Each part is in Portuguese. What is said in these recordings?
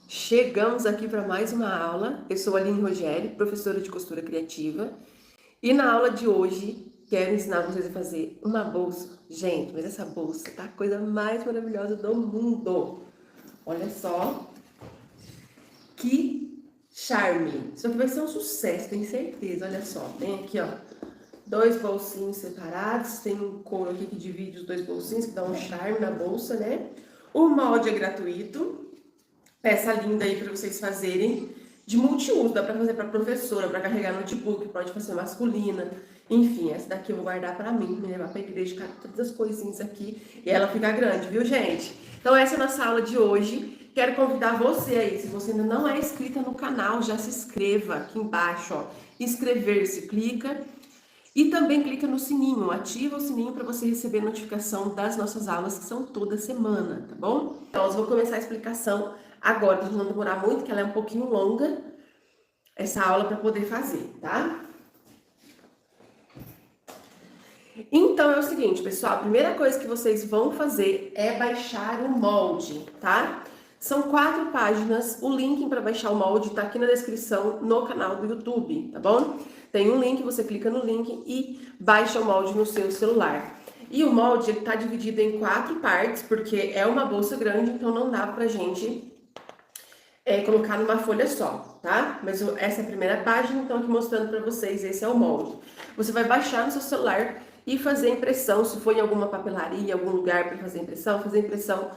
Chegamos aqui para mais uma aula. Eu sou a Aline Rogério, professora de costura criativa, e na aula de hoje quero ensinar vocês a fazer uma bolsa. Gente, mas essa bolsa tá a coisa mais maravilhosa do mundo. Olha só que charme. Isso aqui vai ser um sucesso, tenho certeza. Olha só, tem aqui, ó, dois bolsinhos separados, tem um couro aqui que divide os dois bolsinhos, que dá um charme na bolsa, né? O molde é gratuito. Peça linda aí para vocês fazerem, de multiuso, dá para fazer para professora, para carregar notebook, pode fazer masculina, enfim, essa daqui eu vou guardar para mim, me levar para igreja, todas as coisinhas aqui, e ela fica grande, viu, gente? Então essa é a nossa aula de hoje. Quero convidar você aí, se você ainda não é inscrita no canal, já se inscreva aqui embaixo, ó, inscrever-se, clica. E também clica no sininho, ativa o sininho para você receber notificação das nossas aulas, que são toda semana, tá bom? Então, eu vou começar a explicação agora, para não demorar muito, que ela é um pouquinho longa, essa aula para poder fazer, tá? Então, é o seguinte, pessoal, a primeira coisa que vocês vão fazer é baixar o molde, tá? São 4 páginas, o link para baixar o molde tá aqui na descrição no canal do YouTube, tá bom? Tem um link, você clica no link e baixa o molde no seu celular. E o molde, ele tá dividido em 4 partes, porque é uma bolsa grande, então não dá pra gente colocar numa folha só, tá? Mas essa é a primeira página, então aqui mostrando pra vocês, esse é o molde. Você vai baixar no seu celular e fazer impressão, se for em alguma papelaria, algum lugar para fazer impressão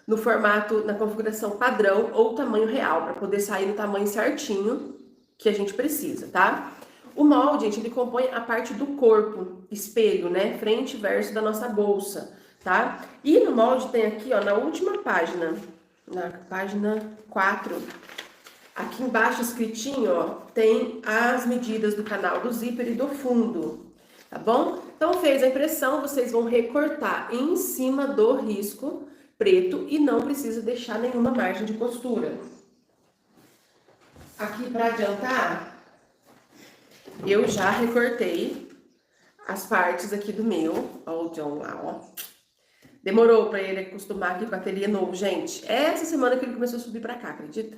no formato, na configuração padrão ou tamanho real, para poder sair no tamanho certinho que a gente precisa, tá? O molde, gente, ele compõe a parte do corpo, espelho, né? Frente e verso da nossa bolsa, tá? E no molde tem aqui, ó, na última página, na página 4, aqui embaixo escritinho, ó, tem as medidas do canal do zíper e do fundo, tá bom? Então, fez a impressão, vocês vão recortar em cima do risco preto e não precisa deixar nenhuma margem de costura. Aqui para adiantar, eu já recortei as partes aqui do meu, ó, o John lá, ó. Demorou para ele acostumar aqui com o ateliê novo, gente. Essa semana que ele começou a subir para cá, acredita?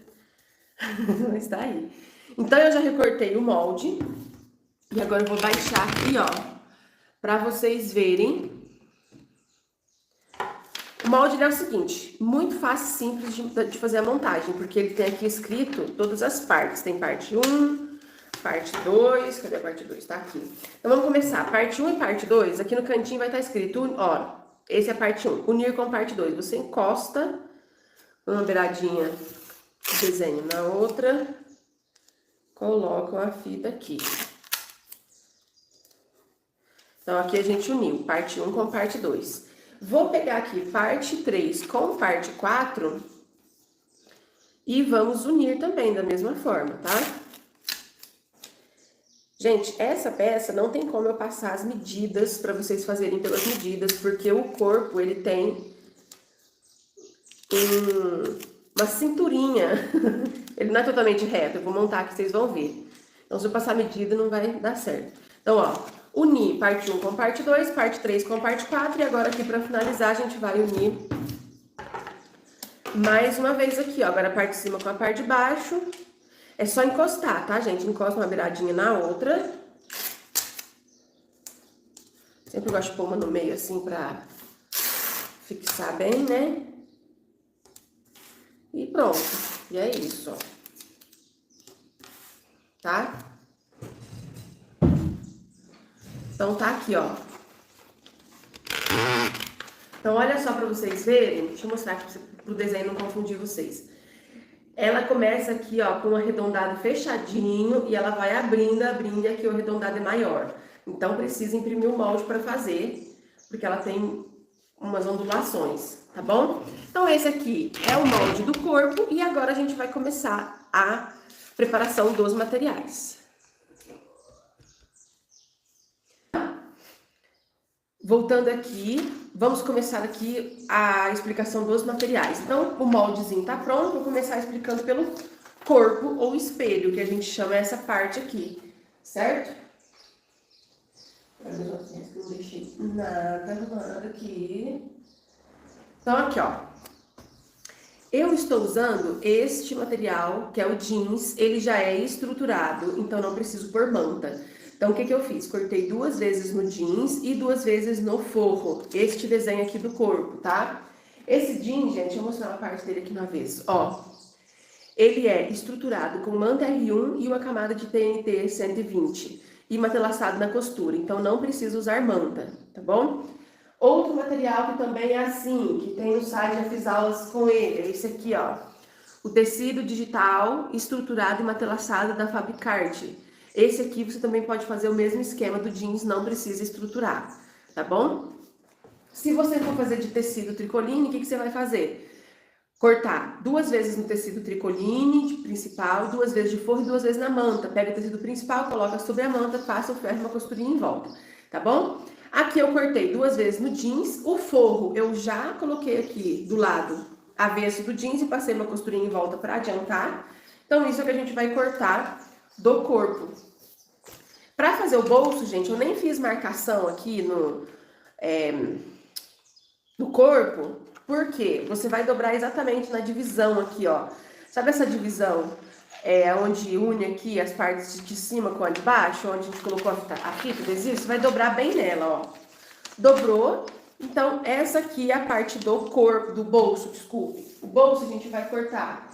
Mas tá aí. Então eu já recortei o molde e agora eu vou baixar aqui, ó, para vocês verem. O molde é o seguinte, muito fácil e simples de fazer a montagem, porque ele tem aqui escrito todas as partes. Tem parte 1, parte 2, cadê a parte 2? Tá aqui. Então vamos começar. Parte 1 e parte 2, aqui no cantinho vai estar escrito, ó, esse é a parte 1, unir com parte 2. Você encosta uma beiradinha de desenho na outra, coloca a fita aqui. Então aqui a gente uniu parte 1 com parte 2. Vou pegar aqui parte 3 com parte 4 e vamos unir também da mesma forma, tá? Gente, essa peça não tem como eu passar as medidas para vocês fazerem pelas medidas, porque o corpo, ele tem uma cinturinha, ele não é totalmente reto, eu vou montar aqui, vocês vão ver. Então, se eu passar a medida, não vai dar certo. Então, ó, unir parte 1 com parte 2, parte 3 com parte 4, e agora aqui para finalizar a gente vai unir mais uma vez aqui, ó, agora a parte de cima com a parte de baixo. É só encostar, tá, gente? Encosta uma beiradinha na outra. Sempre gosto de pôr uma no meio assim pra fixar bem, né? E pronto. E é isso, ó. Tá? Então tá aqui, ó. Então olha só pra vocês verem. Deixa eu mostrar aqui pro desenho não confundir vocês. Ela começa aqui, ó, com o arredondado fechadinho e ela vai abrindo, e aqui o arredondado é maior. Então precisa imprimir o molde para fazer, porque ela tem umas ondulações, tá bom? Então esse aqui é o molde do corpo e agora a gente vai começar a preparação dos materiais. Voltando aqui, vamos começar aqui a explicação dos materiais. Então, o moldezinho tá pronto, vou começar explicando pelo corpo ou espelho, que a gente chama essa parte aqui, certo? Não deixei nada arrumado aqui. Então, aqui, ó. Eu estou usando este material, que é o jeans, ele já é estruturado, então não preciso pôr manta. Então, o que que eu fiz? Cortei 2 vezes no jeans e 2 vezes no forro, este desenho aqui do corpo, tá? Esse jeans, gente, eu vou mostrar uma parte dele aqui no avesso, ó. Ele é estruturado com manta R1 e uma camada de TNT 120 e matelaçado na costura, então não precisa usar manta, tá bom? Outro material que também é assim, que tem no site, já fiz aulas com ele, é esse aqui, ó. O tecido digital estruturado e matelaçado da Fabicart. Esse aqui você também pode fazer o mesmo esquema do jeans, não precisa estruturar, tá bom? Se você for fazer de tecido tricoline, o que você vai fazer? Cortar 2 vezes no tecido tricoline principal, 2 vezes de forro e 2 vezes na manta. Pega o tecido principal, coloca sobre a manta, passa o ferro, uma costurinha em volta, tá bom? Aqui eu cortei 2 vezes no jeans, o forro eu já coloquei aqui do lado avesso do jeans e passei uma costurinha em volta para adiantar. Então isso é que a gente vai cortar do corpo. Para fazer o bolso, gente, eu nem fiz marcação aqui no corpo, porque você vai dobrar exatamente na divisão aqui, ó. Sabe essa divisão onde une aqui as partes de cima com a de baixo, onde a gente colocou a fita adesiva? Você vai dobrar bem nela, ó. Dobrou, então essa aqui é a parte do corpo, do bolso, desculpe. O bolso a gente vai cortar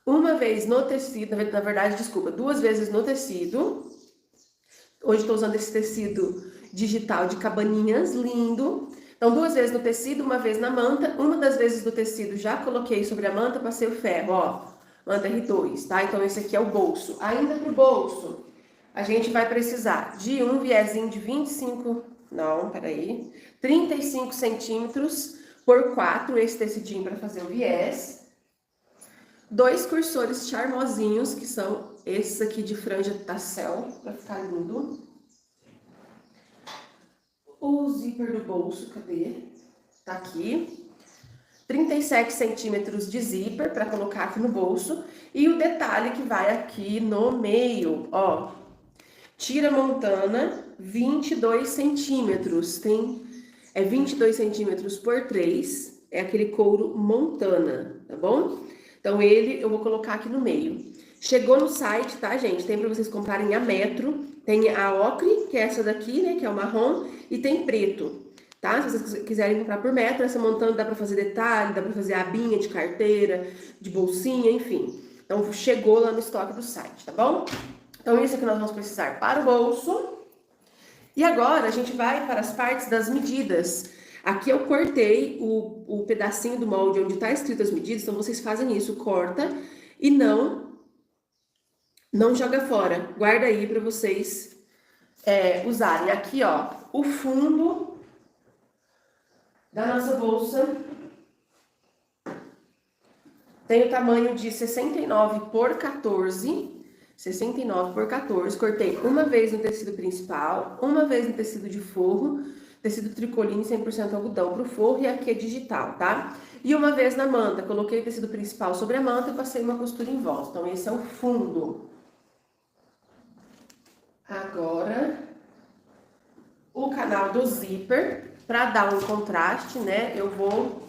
uma vez no tecido, na verdade, desculpa, 2 vezes no tecido. Hoje estou usando esse tecido digital de cabaninhas, lindo. Então, 2 vezes no tecido, 1 vez na manta. Uma das vezes do tecido já coloquei sobre a manta, passei o ferro, ó. Manta R2, tá? Então, esse aqui é o bolso. Ainda pro bolso, a gente vai precisar de um viezinho de 35 centímetros por 4, esse tecidinho para fazer o viés. 2 cursores charmosinhos, que são esses aqui de franja tassel, para ficar lindo. O zíper do bolso, cadê? Tá aqui. 37 centímetros de zíper para colocar aqui no bolso. E o detalhe que vai aqui no meio, ó. Tira montana, 22 centímetros. Tem 22 centímetros por 3. É aquele couro montana, tá bom? Então, ele eu vou colocar aqui no meio. Chegou no site, tá, gente? Tem para vocês comprarem a metro. Tem a ocre, que é essa daqui, né? Que é o marrom. E tem preto, tá? Se vocês quiserem comprar por metro, essa montana dá para fazer detalhe, dá para fazer abinha de carteira, de bolsinha, enfim. Então, chegou lá no estoque do site, tá bom? Então, isso é que nós vamos precisar para o bolso. E agora, a gente vai para as partes das medidas. Aqui eu cortei o pedacinho do molde onde está escrito as medidas, então vocês fazem isso, corta e não joga fora. Guarda aí para vocês usarem. Aqui, ó, o fundo da nossa bolsa tem o tamanho de 69 por 14. 69 por 14, cortei 1 vez no tecido principal, 1 vez no tecido de forro, tecido tricoline 100% algodão pro forro e aqui é digital, tá? E 1 vez na manta, coloquei o tecido principal sobre a manta e passei uma costura em volta. Então, esse é o fundo. Agora, o canal do zíper, para dar um contraste, né? Eu vou,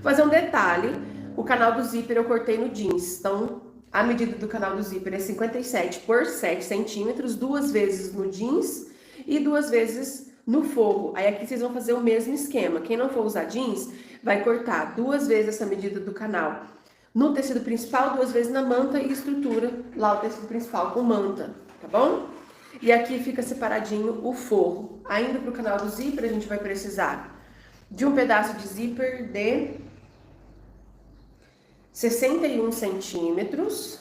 fazer um detalhe. O canal do zíper eu cortei no jeans, então a medida do canal do zíper é 57 por 7 centímetros, 2 vezes no jeans e 2 vezes no forro. Aí aqui vocês vão fazer o mesmo esquema. Quem não for usar jeans, vai cortar 2 vezes essa medida do canal no tecido principal, 2 vezes na manta e estrutura lá o tecido principal com manta, tá bom? E aqui fica separadinho o forro. Ainda pro canal do zíper, a gente vai precisar de um pedaço de zíper de 61 centímetros,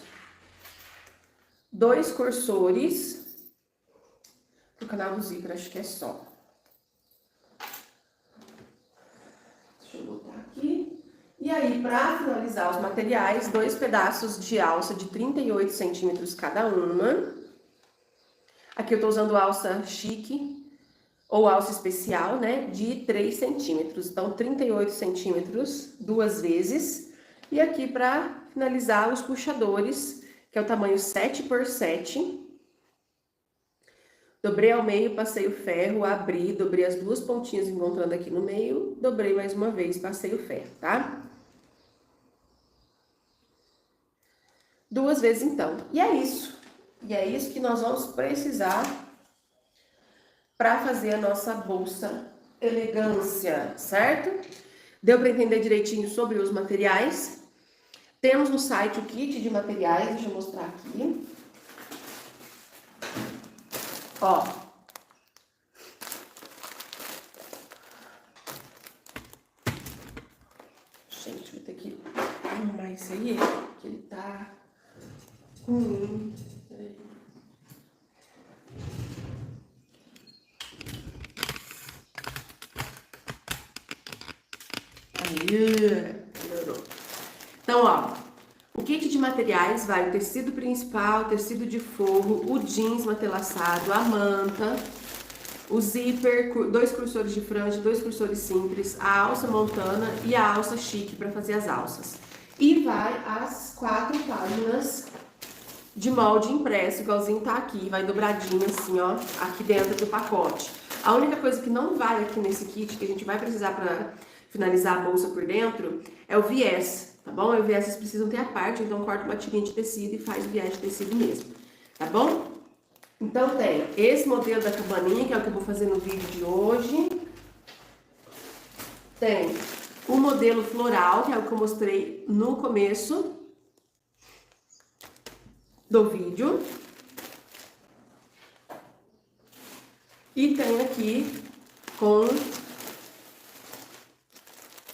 2 cursores, pro canal do zíper acho que é só. Deixa eu botar aqui. E aí, para finalizar os materiais, 2 pedaços de alça de 38 centímetros cada uma. Aqui eu tô usando alça chique, ou alça especial, né, de 3 centímetros. Então, 38 centímetros, 2 vezes. E aqui, para finalizar, os puxadores, que é o tamanho 7 por 7. Dobrei ao meio, passei o ferro, abri, dobrei as duas pontinhas encontrando aqui no meio, dobrei mais uma vez, passei o ferro, tá? Duas vezes então. E é isso. E é isso que nós vamos precisar para fazer a nossa bolsa elegância, certo? Deu para entender direitinho sobre os materiais? Temos no site o kit de materiais, deixa eu mostrar aqui. Ó. Gente, vou ter que arrumar isso aí, que ele tá ruim. Aí, melhorou. Então, ó, o kit de materiais vai o tecido principal, o tecido de forro, o jeans matelaçado, a manta, o zíper, 2 cursores de franja, 2 cursores simples, a alça montana e a alça chique para fazer as alças. E vai as 4 páginas de molde impresso, igualzinho tá aqui, vai dobradinho assim, ó, aqui dentro do pacote. A única coisa que não vai aqui nesse kit, que a gente vai precisar para finalizar a bolsa por dentro, é o viés, tá bom? O viés vocês precisam ter a parte, então corta uma tirinha de tecido e faz o viés de tecido mesmo, tá bom? Então tem esse modelo da cabaninha, que é o que eu vou fazer no vídeo de hoje. Tem o modelo floral, que é o que eu mostrei no começo do vídeo. E tem aqui com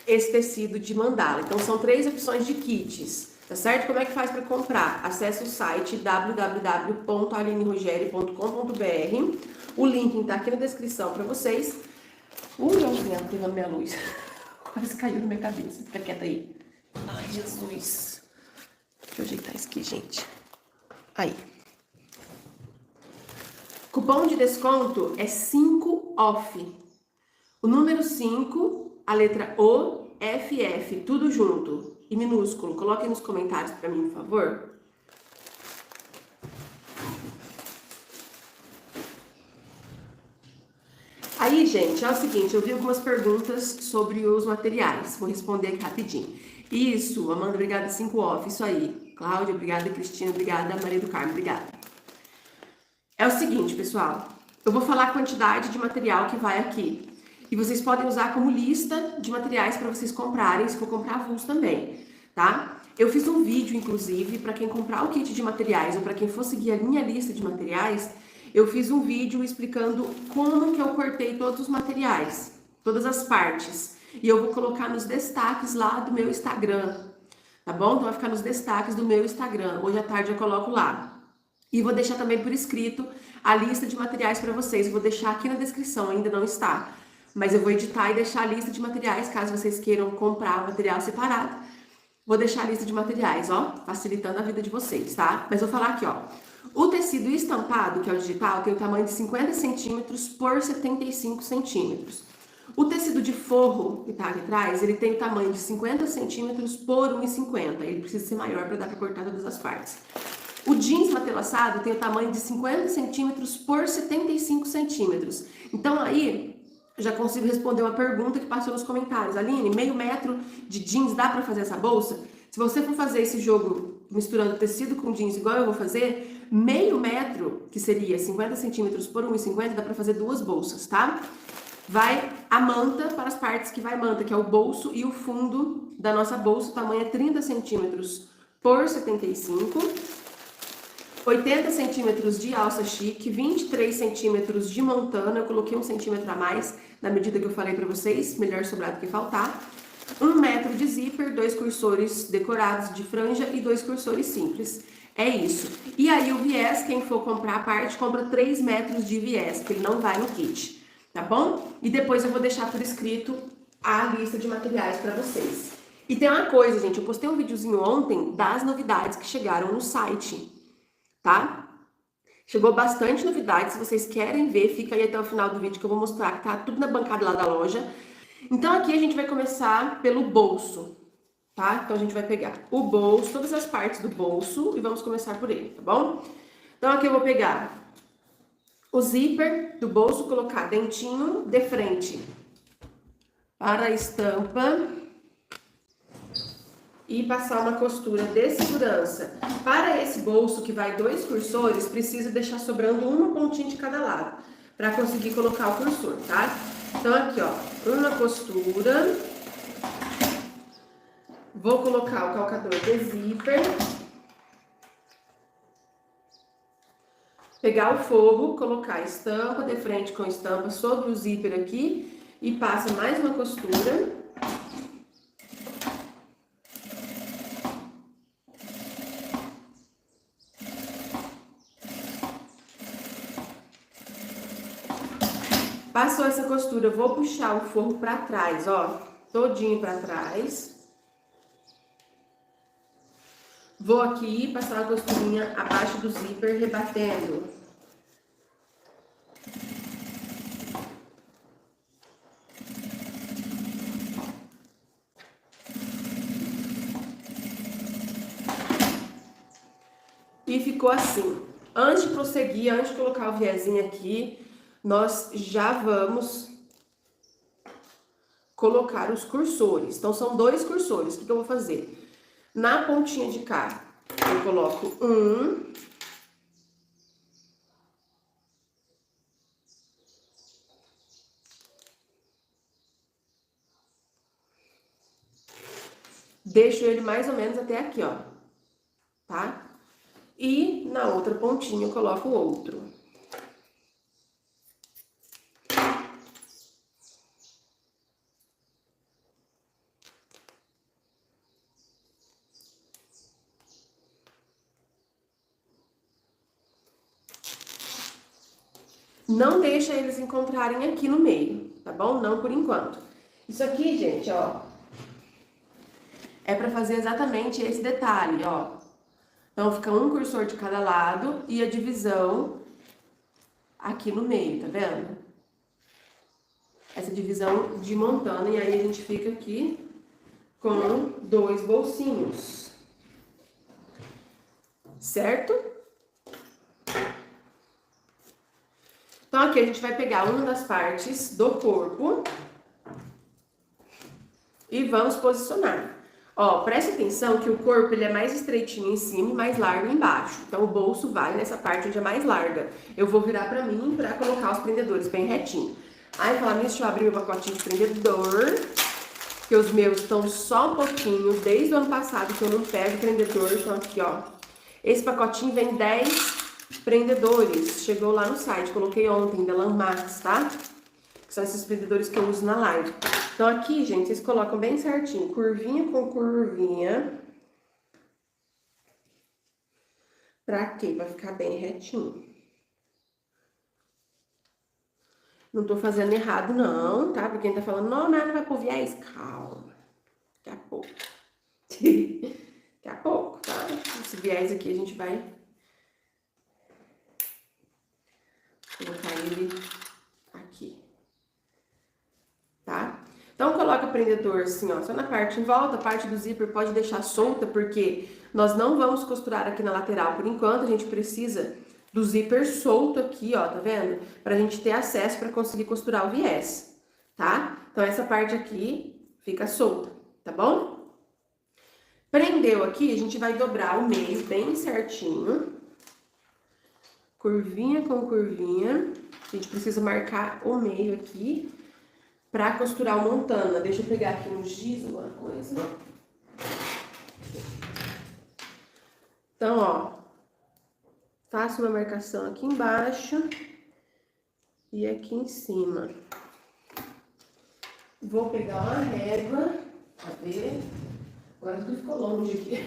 esse tecido de mandala. Então são 3 opções de kits, tá certo? Como é que faz para comprar? Acesse o site www.alinerogério.com.br. O link tá aqui na descrição para vocês. Ui, o vento pegando minha luz. Quase caiu na minha cabeça. Fica quieta aí. Ai, Jesus. Deixa eu ajeitar isso aqui, gente. Aí. Cupom de desconto é 5 off. O número 5, a letra O, FF, tudo junto e minúsculo. Coloquem nos comentários para mim, por favor. Aí, gente, é o seguinte, eu vi algumas perguntas sobre os materiais. Vou responder aqui rapidinho. Isso, Amanda, obrigada, 5 off, isso aí. Cláudia, obrigada, Cristina, obrigada, Maria do Carmo, obrigada. É o seguinte, pessoal, eu vou falar a quantidade de material que vai aqui. E vocês podem usar como lista de materiais para vocês comprarem, se for comprar avulso também, tá? Eu fiz um vídeo, inclusive, para quem comprar o kit de materiais ou para quem for seguir a minha lista de materiais, eu fiz um vídeo explicando como que eu cortei todos os materiais, todas as partes. E eu vou colocar nos destaques lá do meu Instagram, tá bom? Então vai ficar nos destaques do meu Instagram. Hoje à tarde eu coloco lá. E vou deixar também por escrito a lista de materiais para vocês. Eu vou deixar aqui na descrição, ainda não está. Mas eu vou editar e deixar a lista de materiais, caso vocês queiram comprar o material separado. Vou deixar a lista de materiais, ó, facilitando a vida de vocês, tá? Mas vou falar aqui, ó. O tecido estampado, que é o digital, tem o tamanho de 50 centímetros por 75 centímetros. O tecido de forro, que tá aqui atrás, ele tem o tamanho de 50 centímetros por 1,50. Ele precisa ser maior para dar para cortar todas as partes. O jeans matelaçado tem o tamanho de 50 centímetros por 75 centímetros. Então aí, já consigo responder uma pergunta que passou nos comentários. Aline, meio metro de jeans dá para fazer essa bolsa? Se você for fazer esse jogo misturando tecido com jeans igual eu vou fazer, meio metro, que seria 50 centímetros por 1,50, dá para fazer 2 bolsas, tá? Vai a manta para as partes que vai manta, que é o bolso e o fundo da nossa bolsa. O tamanho é 30 centímetros por 75. 80 centímetros de alça chique, 23 centímetros de montana, eu coloquei 1 centímetro a mais, na medida que eu falei pra vocês, melhor sobrar do que faltar. 1 metro de zíper, 2 cursores decorados de franja e 2 cursores simples. É isso. E aí o viés, quem for comprar a parte, compra 3 metros de viés, que ele não vai no kit, tá bom? E depois eu vou deixar por escrito a lista de materiais pra vocês. E tem uma coisa, gente, eu postei um videozinho ontem das novidades que chegaram no site, tá? Chegou bastante novidade, se vocês querem ver, fica aí até o final do vídeo que eu vou mostrar que tá tudo na bancada lá da loja. Então aqui a gente vai começar pelo bolso, tá? Então a gente vai pegar o bolso, todas as partes do bolso e vamos começar por ele, tá bom? Então aqui eu vou pegar o zíper do bolso, colocar dentinho de frente para a estampa e passar uma costura de segurança. Para esse bolso que vai 2 cursores, precisa deixar sobrando uma pontinha de cada lado, para conseguir colocar o cursor, tá? Então aqui, ó, uma costura, vou colocar o calcador de zíper, pegar o forro, colocar a estampa de frente com estampa sobre o zíper aqui e passa mais uma costura. Passou essa costura, eu vou puxar o forro pra trás, ó, todinho pra trás. Vou aqui passar uma costurinha abaixo do zíper, rebatendo. E ficou assim. Antes de prosseguir, antes de colocar o viezinho aqui, nós já vamos colocar os cursores. Então, são 2 cursores. O que eu vou fazer? Na pontinha de cá, eu coloco um. Deixo ele mais ou menos até aqui, ó. Tá? E na outra pontinha eu coloco o outro. Não deixa eles encontrarem aqui no meio, tá bom? Não por enquanto. Isso aqui, gente, ó, é pra fazer exatamente esse detalhe, ó. Então, fica um cursor de cada lado e a divisão aqui no meio, tá vendo? Essa divisão de montana, e aí a gente fica aqui com 2 bolsinhos. Certo? Então, aqui a gente vai pegar uma das partes do corpo e vamos posicionar. Ó, preste atenção que o corpo ele é mais estreitinho em cima e mais largo embaixo. Então, o bolso vai nessa parte onde é mais larga. Eu vou virar pra mim pra colocar os prendedores bem retinho. Aí, falar nisso, deixa eu abrir meu pacotinho de prendedor, que os meus estão só um pouquinho, desde o ano passado que eu não pego prendedor. Então, aqui, ó, esse pacotinho vem 10 prendedores, chegou lá no site, coloquei ontem, da Landmax, tá? Que são esses prendedores que eu uso na live. Então aqui, gente, vocês colocam bem certinho, curvinha com curvinha. Pra quê? Pra ficar bem retinho. Não tô fazendo errado não, tá? Pra quem tá falando, não, não vai pôr viés, calma. Daqui a pouco. Daqui a pouco, tá? Esse viés aqui a gente vai colocar ele aqui, tá? Então, coloca o prendedor assim, ó, só na parte em volta, a parte do zíper pode deixar solta, porque nós não vamos costurar aqui na lateral por enquanto, a gente precisa do zíper solto aqui, ó, tá vendo? Pra gente ter acesso pra conseguir costurar o viés, tá? Então, essa parte aqui fica solta, tá bom? Prendeu aqui, a gente vai dobrar o meio bem certinho. Curvinha com curvinha. A gente precisa marcar o meio aqui pra costurar o montana. Deixa eu pegar aqui um giz, uma coisa. Então, ó, faço uma marcação aqui embaixo e aqui em cima. Vou pegar uma régua, pra ver. Agora tudo ficou longe aqui.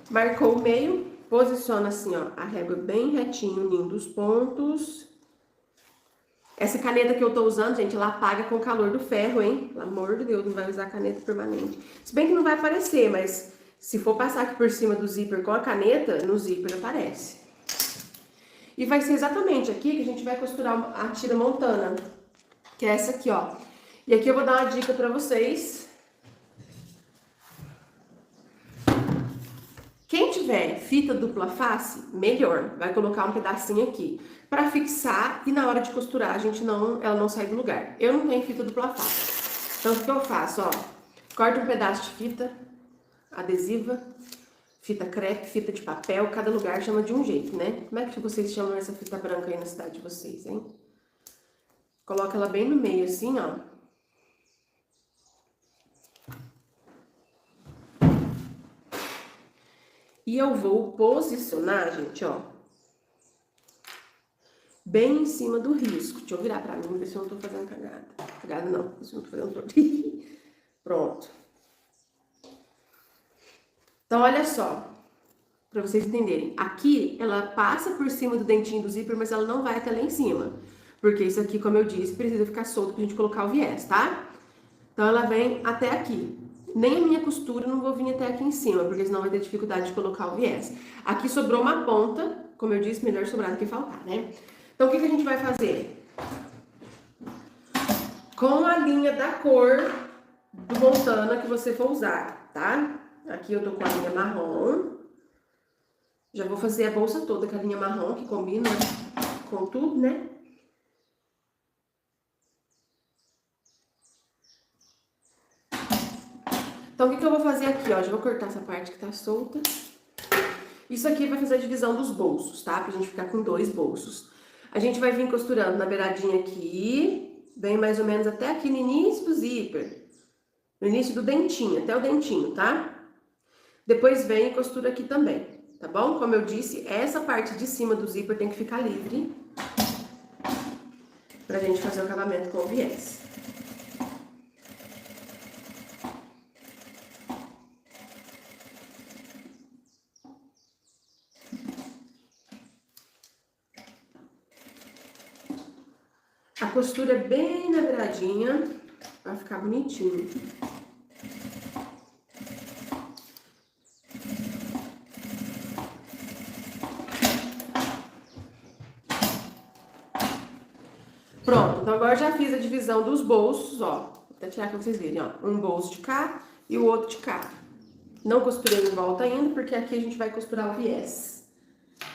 Marcou o meio, posiciona assim, ó, a régua bem retinho, unindo os pontos. Essa caneta que eu tô usando, gente, ela apaga com o calor do ferro, hein? Pelo amor de Deus, não vai usar caneta permanente. Se bem que não vai aparecer, mas se for passar aqui por cima do zíper com a caneta, no zíper aparece. E vai ser exatamente aqui que a gente vai costurar a tira montana, que é essa aqui, ó. E aqui eu vou dar uma dica pra vocês. Quem tiver fita dupla face, melhor. Vai colocar um pedacinho aqui para fixar e na hora de costurar ela não sai do lugar. Eu não tenho fita dupla face. Então o que eu faço, ó? Corto um pedaço de fita adesiva, fita crepe, fita de papel, cada lugar chama de um jeito, né? Como é que vocês chamam essa fita branca aí na cidade de vocês, hein? Coloca ela bem no meio assim, ó. E eu vou posicionar, gente, ó, bem em cima do risco. Deixa eu virar pra mim, ver se eu não tô fazendo cagada. Cagada não, se eu não tô fazendo torto. Pronto. Então, olha só, pra vocês entenderem. Aqui, ela passa por cima do dentinho do zíper, mas ela não vai até lá em cima. Porque isso aqui, como eu disse, precisa ficar solto pra gente colocar o viés, tá? Então, ela vem até aqui. Nem a minha costura não vou vir até aqui em cima, porque senão vai ter dificuldade de colocar o viés. Aqui sobrou uma ponta, como eu disse, melhor sobrar do que faltar, né? Então, o que a gente vai fazer? Com a linha da cor do Montana que você for usar, tá? Aqui eu tô com a linha marrom. Já vou fazer a bolsa toda com a linha marrom, que combina com tudo, né? Então, o que eu vou fazer aqui, ó? Já vou cortar essa parte que tá solta. Isso aqui vai fazer a divisão dos bolsos, tá? Pra gente ficar com 2 bolsos. A gente vai vir costurando na beiradinha aqui, vem mais ou menos até aqui no início do zíper. No início do dentinho, até o dentinho, tá? Depois vem e costura aqui também, tá bom? Como eu disse, essa parte de cima do zíper tem que ficar livre pra gente fazer o acabamento com o viés. A costura é bem na beiradinha, pra ficar bonitinho. Pronto, então agora já fiz a divisão dos bolsos, ó. Vou até tirar pra vocês verem, ó. Um bolso de cá e o outro de cá. Não costurei em volta ainda, porque aqui a gente vai costurar o viés.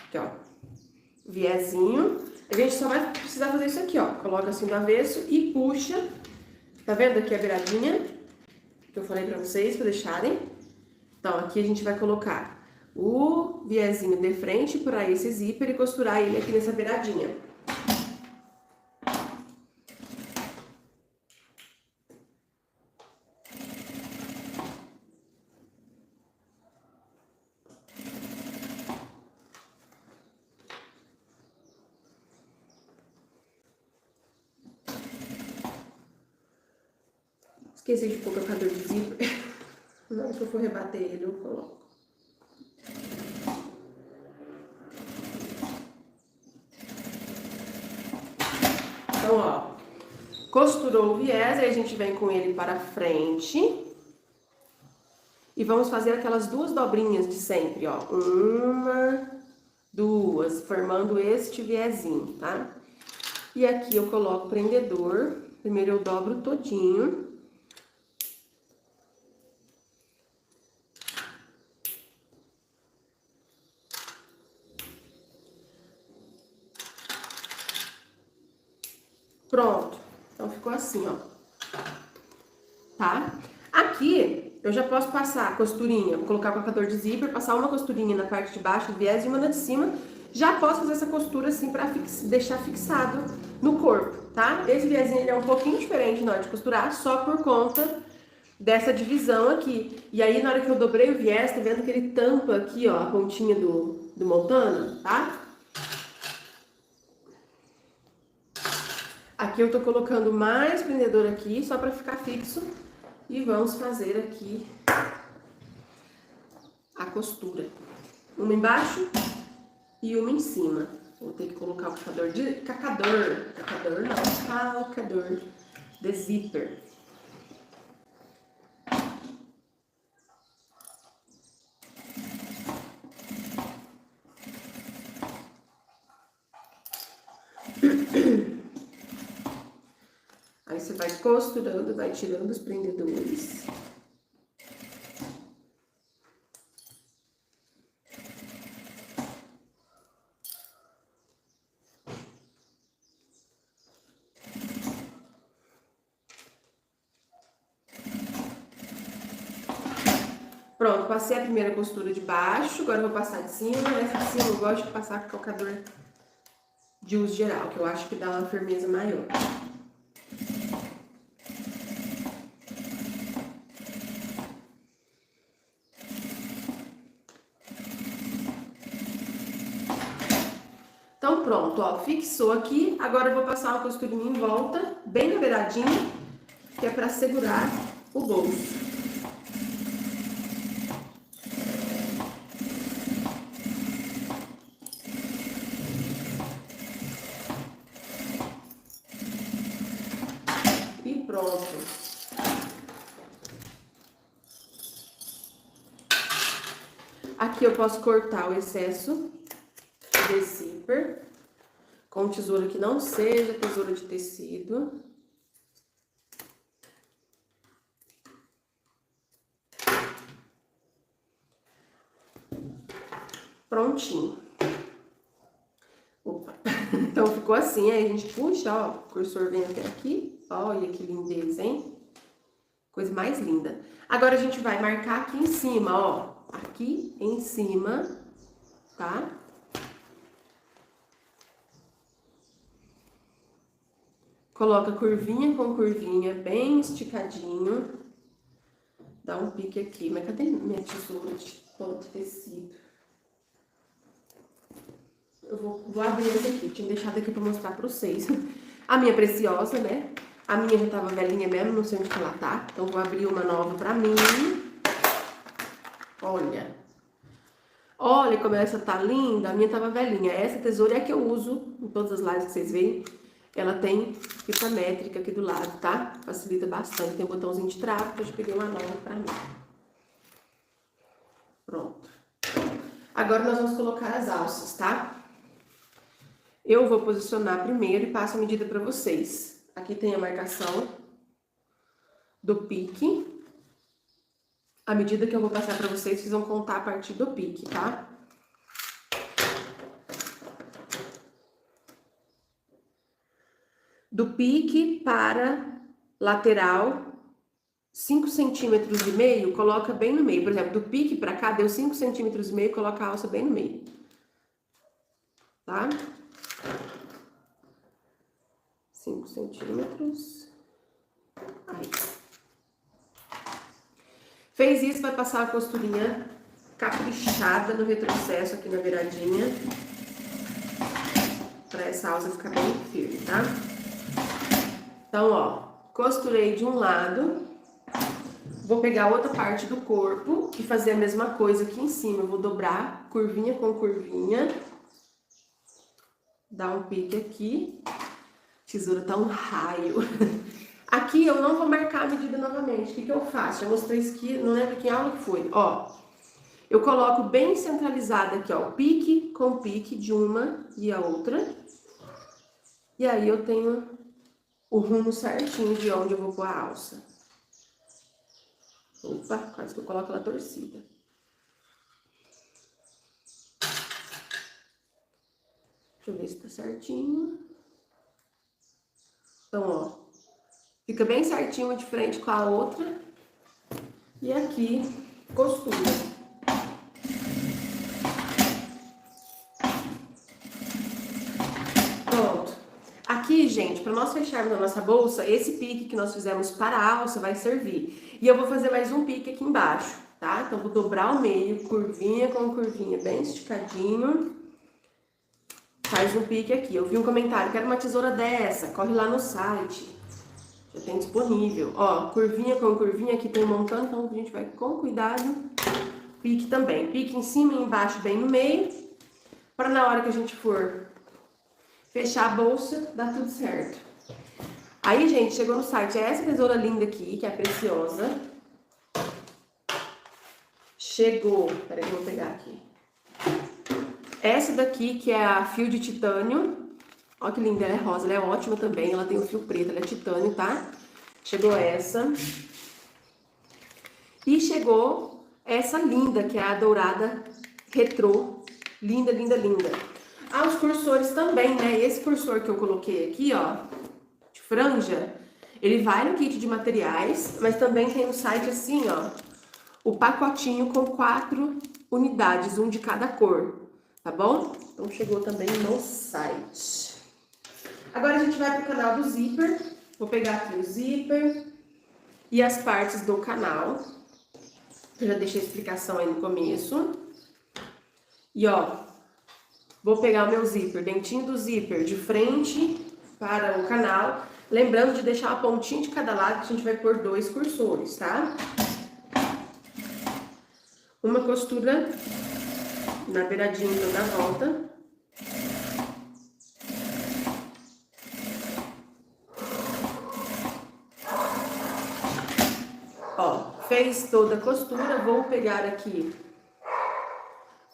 Aqui, ó. Viésinho. A gente só vai precisar fazer isso aqui, ó. Coloca assim do avesso e puxa. Tá vendo aqui a beiradinha? Que eu falei pra vocês, pra deixarem. Então, aqui a gente vai colocar o viésinho de frente para esse zíper e costurar ele aqui nessa beiradinha. Esqueci de pôr o trocador de zíper. Na hora que eu for rebater ele, eu coloco. Então, ó, costurou o viés, aí a gente vem com ele para frente. E vamos fazer aquelas 2 dobrinhas de sempre, ó. 1, 2, formando este viésinho, tá? E aqui eu coloco o prendedor. Primeiro eu dobro todinho. Pronto. Então ficou assim, ó. Tá? Aqui eu já posso passar a costurinha, vou colocar o colocador de zíper, passar uma costurinha na parte de baixo do viés e uma na de cima. Já posso fazer essa costura assim pra deixar fixado no corpo, tá? Esse viésinho ele é um pouquinho diferente na hora de costurar, só por conta dessa divisão aqui. E aí na hora que eu dobrei o viés, tá vendo que ele tampa aqui, ó, a pontinha do Montana, tá? Aqui eu tô colocando mais prendedor aqui, só pra ficar fixo. E vamos fazer aqui a costura. Uma embaixo e uma em cima. Vou ter que colocar o calcador de zíper. Aí você vai costurando, vai tirando os prendedores. Pronto, passei a primeira costura de baixo, agora eu vou passar de cima. Essa de cima eu gosto de passar com calcador de uso geral, que eu acho que dá uma firmeza maior. Então pronto, ó, fixou aqui. Agora eu vou passar uma costurinha em volta, bem na beiradinha, que é pra segurar o bolso. E pronto. Aqui eu posso cortar o excesso de zíper com tesoura que não seja tesoura de tecido. Prontinho. Opa. Então ficou assim, aí a gente puxa, ó, o cursor vem até aqui. Olha que lindeza, hein? Coisa mais linda. Agora a gente vai marcar aqui em cima, ó. Aqui em cima, tá? Coloca curvinha com curvinha, bem esticadinho. Dá um pique aqui. Mas cadê minha tesoura de tecido? Eu vou abrir esse aqui. Tinha deixado aqui pra mostrar pra vocês. A minha preciosa, né? A minha já tava velhinha mesmo, não sei onde que ela tá. Então vou abrir uma nova pra mim. Olha. Olha como essa tá linda. A minha tava velhinha. Essa tesoura é a que eu uso em todas as lives que vocês veem. Ela tem fita métrica aqui do lado, tá? Facilita bastante. Tem um botãozinho de trava, então eu peguei uma nova pra mim. Pronto. Agora nós vamos colocar as alças, tá? Eu vou posicionar primeiro e passo a medida pra vocês. Aqui tem a marcação do pique. A medida que eu vou passar pra vocês, vocês vão contar a partir do pique, tá? Do pique para lateral, 5,5 centímetros, coloca bem no meio. Por exemplo, do pique para cá, deu 5,5 centímetros, coloca a alça bem no meio. Tá? 5 centímetros. Aí. Fez isso, vai passar a costurinha caprichada no retrocesso aqui na beiradinha. Pra essa alça ficar bem firme, tá? Então, ó, costurei de um lado, vou pegar outra parte do corpo e fazer a mesma coisa aqui em cima. Eu vou dobrar curvinha com curvinha, dar um pique aqui, tesoura tá um raio. Aqui eu não vou marcar a medida novamente, o que que eu faço? Eu mostrei isso aqui, não lembro que aula que foi, ó. Eu coloco bem centralizada aqui, ó, pique com pique de uma e a outra. E aí eu tenho o rumo certinho de onde eu vou pôr a alça. Opa, quase que eu coloco ela torcida. Deixa eu ver se tá certinho. Então, ó, fica bem certinho uma de frente com a outra. E aqui, costura. Aqui, gente, para nós fecharmos a nossa bolsa, esse pique que nós fizemos para a alça vai servir. E eu vou fazer mais um pique aqui embaixo, tá? Então, vou dobrar o meio, curvinha com curvinha, bem esticadinho. Faz um pique aqui. Eu vi um comentário, quero uma tesoura dessa, corre lá no site. Já tem disponível. Ó, curvinha com curvinha, aqui tem um montão, então a gente vai com cuidado. Pique também. Pique em cima e embaixo, bem no meio. Para na hora que a gente for fechar a bolsa, dá tudo certo. Aí, gente, chegou no site. É essa tesoura linda aqui, que é preciosa. Chegou. Peraí, eu vou pegar aqui. Essa daqui, que é a fio de titânio. Olha que linda, ela é rosa, ela é ótima também. Ela tem o fio preto, ela é titânio, tá? Chegou essa. E chegou essa linda, que é a dourada retrô. Linda, linda, linda. Ah, os cursores também, né? Esse cursor que eu coloquei aqui, ó, de franja, ele vai no kit de materiais, mas também tem no site assim, ó, o pacotinho com 4 unidades, um de cada cor, tá bom? Então chegou também no site. Agora a gente vai pro canal do zíper. Vou pegar aqui o zíper e as partes do canal. Eu já deixei a explicação aí no começo. E ó, vou pegar o meu zíper, dentinho do zíper de frente para o canal. Lembrando de deixar a pontinha de cada lado, que a gente vai pôr 2 cursores, tá? Uma costura na beiradinha da volta. Ó, fez toda a costura, vou pegar aqui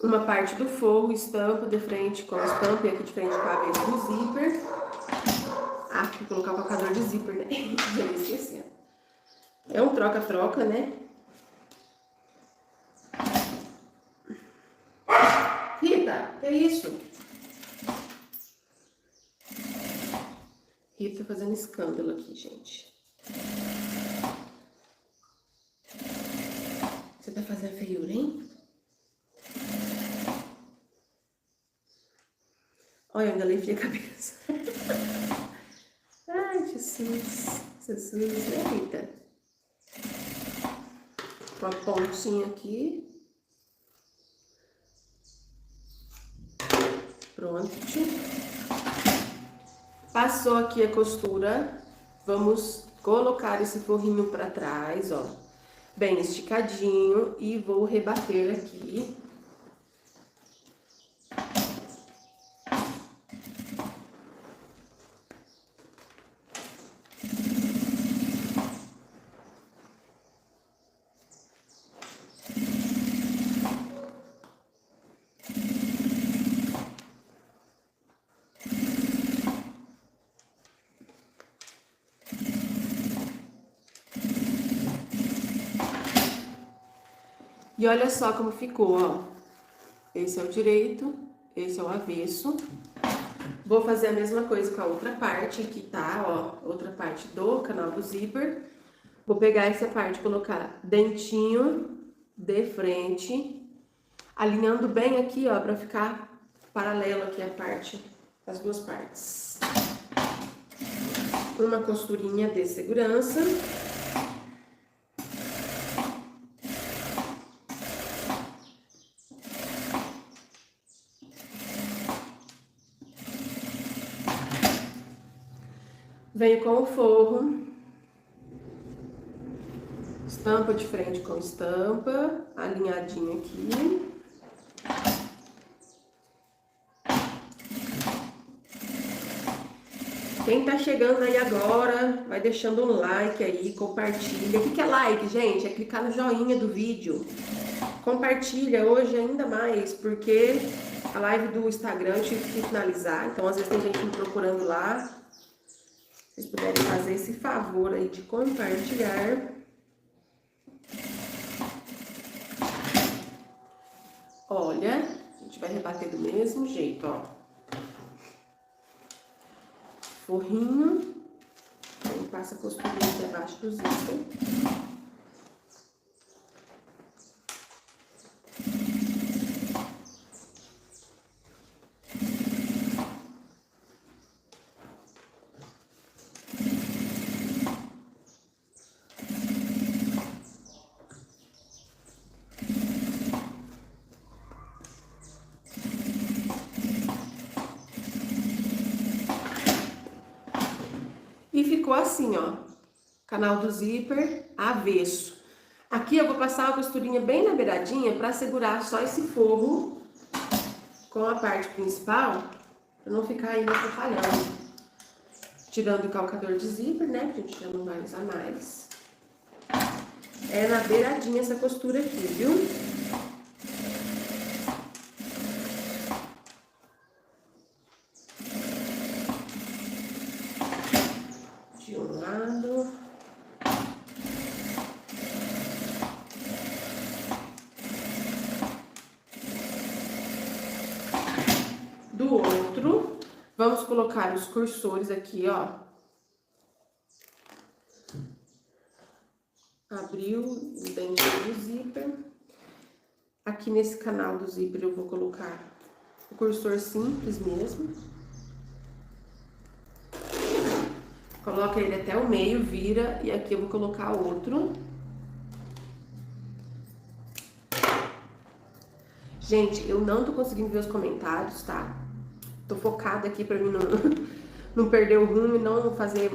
uma parte do forro, estampa de frente com estampa e aqui de frente com a avesso do zíper. Ah, vou colocar o colocador de zíper, né? Já ia esquecendo. É um troca-troca, né? Rita, que é isso? Rita fazendo escândalo aqui, gente. Você tá fazendo feiura, hein? Olha, eu ainda levei a cabeça. Ai, Jesus. Jesus, né, Rita? Uma pontinha aqui. Pronto. Passou aqui a costura. Vamos colocar esse forrinho pra trás, ó. Bem esticadinho. E vou rebater aqui. E olha só como ficou, ó. Esse é o direito, esse é o avesso. Vou fazer a mesma coisa com a outra parte aqui, tá? Ó, outra parte do canal do zíper. Vou pegar essa parte, colocar dentinho de frente, alinhando bem aqui, ó, pra ficar paralelo aqui a parte, as duas partes. Uma costurinha de segurança. Venho com o forro, estampa de frente com estampa, alinhadinho aqui. Quem tá chegando aí agora, vai deixando um like aí, compartilha. O que é like, gente? É clicar no joinha do vídeo. Compartilha hoje ainda mais, porque a live do Instagram eu tive que finalizar, então às vezes tem gente me procurando lá. Se vocês puderem fazer esse favor aí de compartilhar. Olha, a gente vai rebater do mesmo jeito, ó. Forrinho. Aí passa a costurinha aqui abaixo do zíper. E ficou assim, ó, canal do zíper avesso. Aqui eu vou passar uma costurinha bem na beiradinha para segurar só esse forro com a parte principal, para não ficar aí atrapalhando. Tirando o calcador de zíper, né, que a gente já não vai usar mais. É na beiradinha essa costura aqui, viu? De um lado. Do outro, vamos colocar os cursores aqui, ó. Abriu o dente do zíper. Aqui nesse canal do zíper eu vou colocar o cursor simples mesmo. Coloca ele até o meio, vira, e aqui eu vou colocar outro. Gente, eu não tô conseguindo ver os comentários, tá? Tô focada aqui pra mim não perder o rumo e não fazer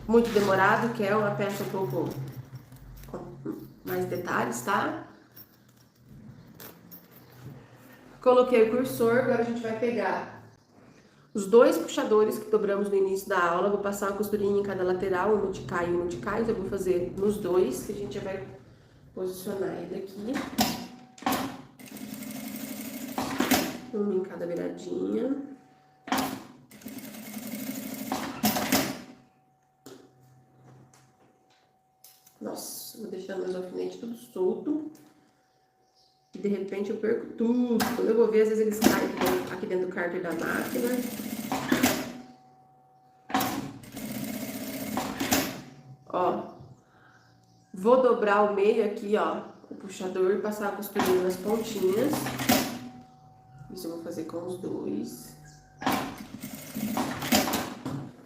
muito demorado, que é uma peça um pouco com mais detalhes, tá? Coloquei o cursor, agora a gente vai pegar os dois puxadores que dobramos no início da aula. Vou passar uma costurinha em cada lateral, um de cá e um de cá. Então eu vou fazer nos dois, que a gente já vai posicionar ele aqui. Um em cada beiradinha. Nossa, vou deixando meus alfinetes tudo solto. E de repente eu perco tudo. Quando eu vou ver, às vezes eles caem aqui dentro do cárter da máquina. Ó, vou dobrar o meio aqui, ó, o puxador e passar a costurinha nas pontinhas. Isso eu vou fazer com os dois.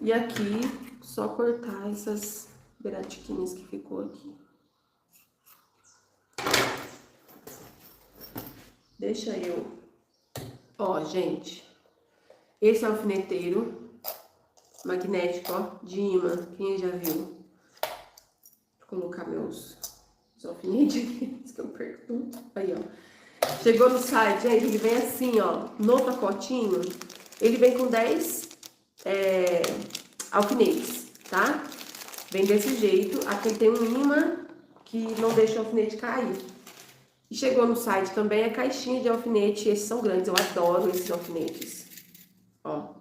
E aqui, só cortar essas beiratiquinhas que ficou aqui. Deixa eu... Ó, gente, esse é o alfineteiro magnético, ó, de imã. Quem já viu? Vou colocar meus alfinetes aqui, que eu perco tudo. Aí, ó. Chegou no site, gente, ele vem assim, ó, no pacotinho, ele vem com 10 alfinetes, tá? Vem desse jeito. Aqui tem um imã que não deixa o alfinete cair. E chegou no site também a caixinha de alfinete. Esses são grandes, eu adoro esses alfinetes. Ó.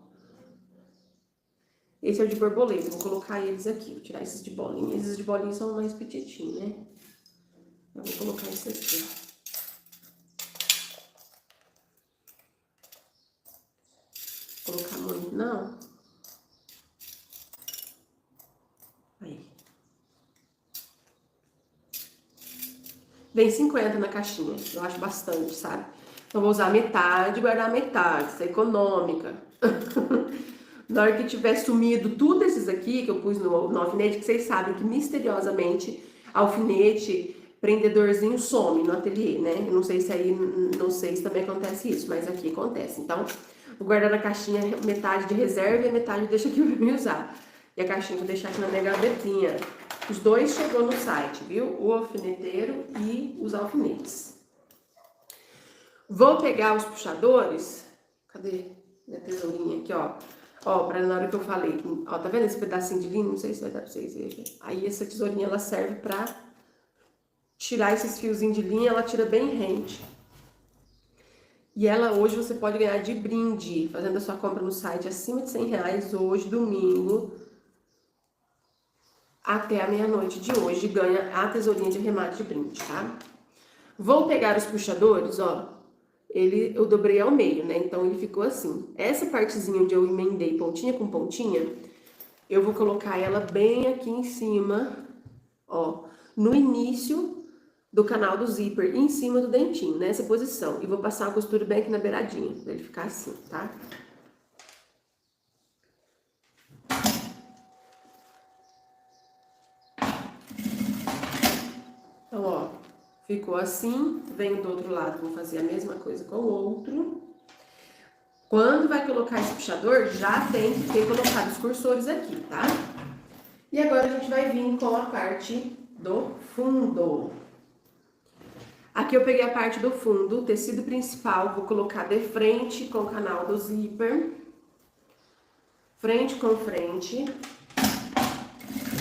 Esse é o de borboleta, vou colocar eles aqui. Vou tirar esses de bolinha. Esses de bolinha são mais petitinhos, né? Eu vou colocar esse aqui, ó. Colocar muito, não. Aí. Vem 50 na caixinha, eu acho bastante, sabe? Então, vou usar metade e guardar metade, isso é econômica. Na hora que tiver sumido tudo esses aqui, que eu pus no alfinete, que vocês sabem que misteriosamente alfinete, prendedorzinho some no ateliê, né? Eu não sei se aí, não sei se também acontece isso, mas aqui acontece. Então, vou guardar na caixinha metade de reserva e a metade eu deixo aqui pra mim usar. E a caixinha eu vou deixar aqui na minha gavetinha. Os dois chegou no site, viu? O alfineteiro e os alfinetes. Vou pegar os puxadores. Cadê minha tesourinha aqui, ó? Ó, pra na hora que eu falei, ó, tá vendo esse pedacinho de linha? Não sei se vai dar pra vocês verem. Aí essa tesourinha, ela serve pra tirar esses fiozinhos de linha, ela tira bem rente. E ela hoje você pode ganhar de brinde, fazendo a sua compra no site acima de R$100, hoje, domingo, até a meia-noite de hoje, ganha a tesourinha de remate de brinde, tá? Vou pegar os puxadores, ó. Eu dobrei ao meio, né? Então, ele ficou assim. Essa partezinha onde eu emendei pontinha com pontinha, eu vou colocar ela bem aqui em cima, ó, no início do canal do zíper, em cima do dentinho, nessa posição. E vou passar a costura bem aqui na beiradinha, pra ele ficar assim, tá? Então, ó, ficou assim, venho do outro lado, vou fazer a mesma coisa com o outro. Quando vai colocar esse puxador, já tem que ter colocado os cursores aqui, tá? E agora a gente vai vir com a parte do fundo. Aqui eu peguei a parte do fundo, o tecido principal, vou colocar de frente com o canal do zíper. Frente com frente.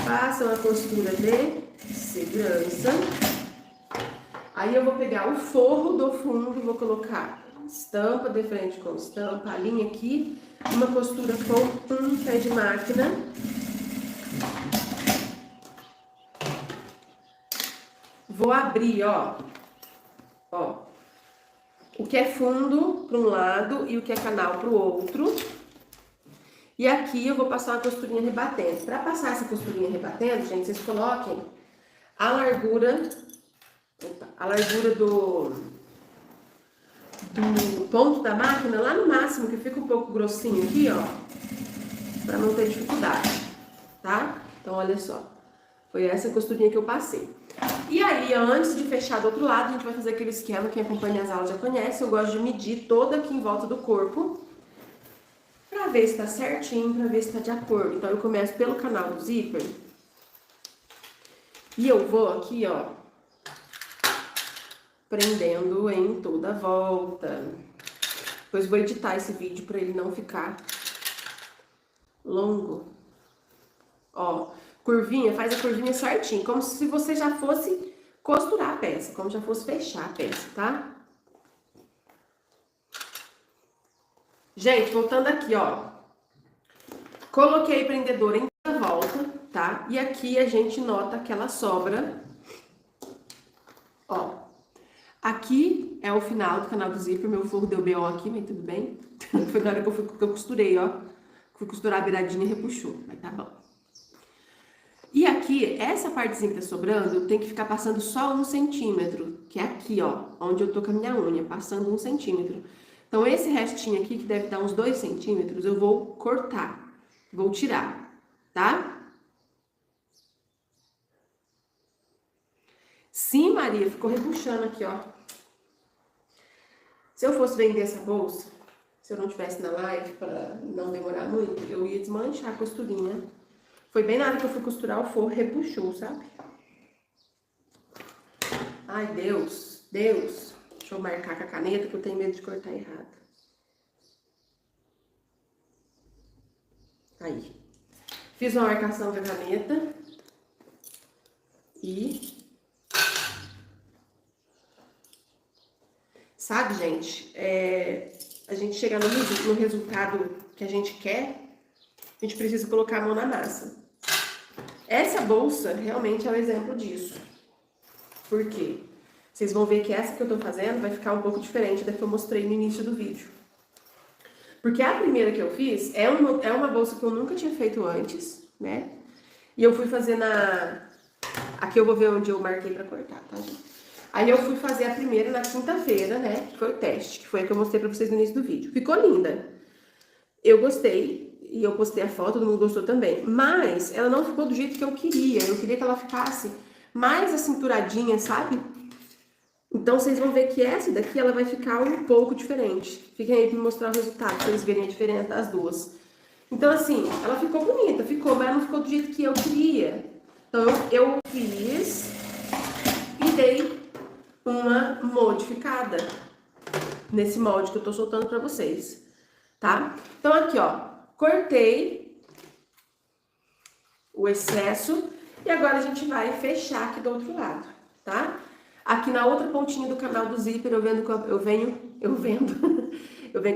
Faça uma costura de segurança. Aí eu vou pegar o forro do fundo, vou colocar estampa de frente com estampa, a linha aqui, uma costura com um pé de máquina. Vou abrir, ó, o que é fundo para um lado e o que é canal para o outro. E aqui eu vou passar uma costurinha rebatendo. Para passar essa costurinha rebatendo, gente, vocês coloquem a largura do ponto da máquina lá no máximo, que fica um pouco grossinho aqui, ó, pra não ter dificuldade, tá? Então, olha só, foi essa costurinha que eu passei. E aí, antes de fechar do outro lado, a gente vai fazer aquele esquema, quem acompanha as aulas já conhece, eu gosto de medir toda aqui em volta do corpo, pra ver se tá certinho, pra ver se tá de acordo. Então, eu começo pelo canal do zíper, e eu vou aqui, ó, prendendo em toda a volta. Depois vou editar esse vídeo pra ele não ficar longo. Ó, curvinha, faz a curvinha certinho, como se você já fosse costurar a peça, como já fosse fechar a peça, tá? Gente, voltando aqui, ó. Coloquei prendedor em toda a volta, tá? E aqui a gente nota aquela sobra. Ó. Aqui é o final do canal do zíper, meu forro deu BO aqui, mas tudo bem. Foi na hora que eu costurei, ó. Fui costurar a beiradinha e repuxou, mas tá bom. E aqui, essa partezinha que tá sobrando, tem que ficar passando só 1 centímetro, que é aqui, ó, onde eu tô com a minha unha, passando 1 centímetro. Então, esse restinho aqui, que deve dar uns 2 centímetros, eu vou cortar, vou tirar, tá? Sim, Maria, ficou repuxando aqui, ó. Se eu fosse vender essa bolsa, se eu não tivesse na live, para não demorar muito, eu ia desmanchar a costurinha. Foi bem na hora que eu fui costurar, o forro repuxou, sabe? Ai, Deus, Deus. Deixa eu marcar com a caneta, que eu tenho medo de cortar errado. Aí. Fiz uma marcação com a caneta. E... sabe, gente? A gente chegar no resultado que a gente quer, a gente precisa colocar a mão na massa. Essa bolsa realmente é um exemplo disso. Por quê? Vocês vão ver que essa que eu tô fazendo vai ficar um pouco diferente da que eu mostrei no início do vídeo. Porque a primeira que eu fiz é uma bolsa que eu nunca tinha feito antes, né? E eu fui fazer na... Aqui eu vou ver onde eu marquei pra cortar, tá, gente? Aí eu fui fazer a primeira na quinta-feira, né? Que foi o teste, que foi a que eu mostrei pra vocês no início do vídeo. Ficou linda. Eu gostei, e eu postei a foto, todo mundo gostou também. Mas ela não ficou do jeito que eu queria. Eu queria que ela ficasse mais acinturadinha, sabe? Então, vocês vão ver que essa daqui, ela vai ficar um pouco diferente. Fiquem aí pra mostrar o resultado, pra vocês verem a diferença das duas. Então, assim, ela ficou bonita, mas ela não ficou do jeito que eu queria. Então, eu fiz e dei uma modificada nesse molde que eu tô soltando pra vocês, tá? Então, aqui, ó, cortei o excesso e agora a gente vai fechar aqui do outro lado, tá? Aqui na outra pontinha do canal do zíper, eu venho com a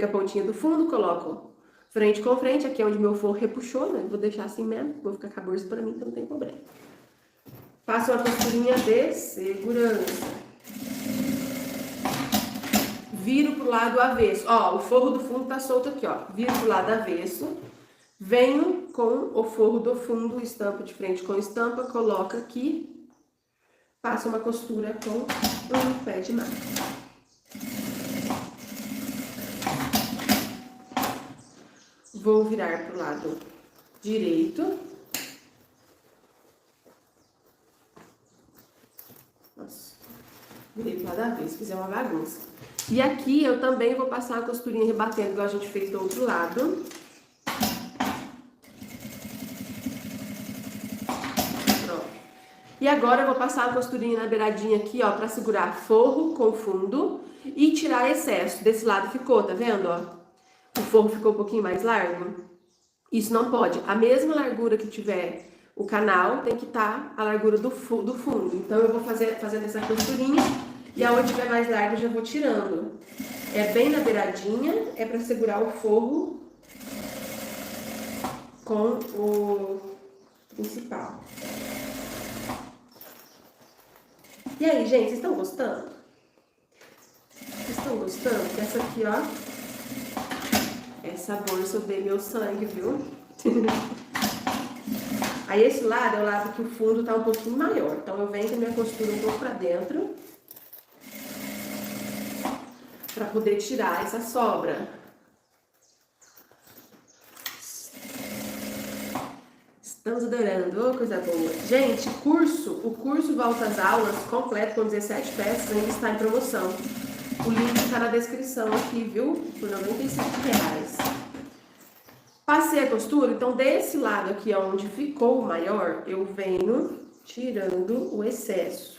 pontinha do fundo, coloco frente com frente, aqui é onde meu forro repuxou, né? Vou deixar assim mesmo, vou ficar com a bolsa pra mim, então não tem problema. Faço uma costurinha de segurança. Viro pro lado avesso. Ó, o forro do fundo tá solto aqui, ó. Viro pro lado avesso. Venho com o forro do fundo, estampa de frente com estampa, coloco aqui. Faço uma costura com um pé de máquina. Vou virar pro lado direito. Nossa, virei pro lado avesso, fizer uma bagunça. E aqui eu também vou passar a costurinha rebatendo, igual a gente fez do outro lado. Pronto. E agora eu vou passar a costurinha na beiradinha aqui, ó, pra segurar forro com fundo e tirar excesso. Desse lado ficou, tá vendo, ó? O forro ficou um pouquinho mais largo. Isso não pode. A mesma largura que tiver o canal tem que estar a largura do fundo. Então eu vou fazendo essa costurinha e aonde tiver mais largo eu já vou tirando. É bem na beiradinha, é pra segurar o forro com o principal. E aí, gente, vocês estão gostando? Vocês estão gostando? Que essa aqui, ó, essa bolsa eu dei meu sangue, viu? Aí esse lado é o lado que o fundo tá um pouquinho maior. Então eu venho com a minha costura um pouco pra dentro. Pra poder tirar essa sobra. Estamos adorando, oh, coisa boa. Gente, o curso Volta às Aulas completo com 17 peças ainda está em promoção. O link está na descrição aqui, viu? Por R$95. Passei a costura, então desse lado aqui onde ficou o maior, eu venho tirando o excesso.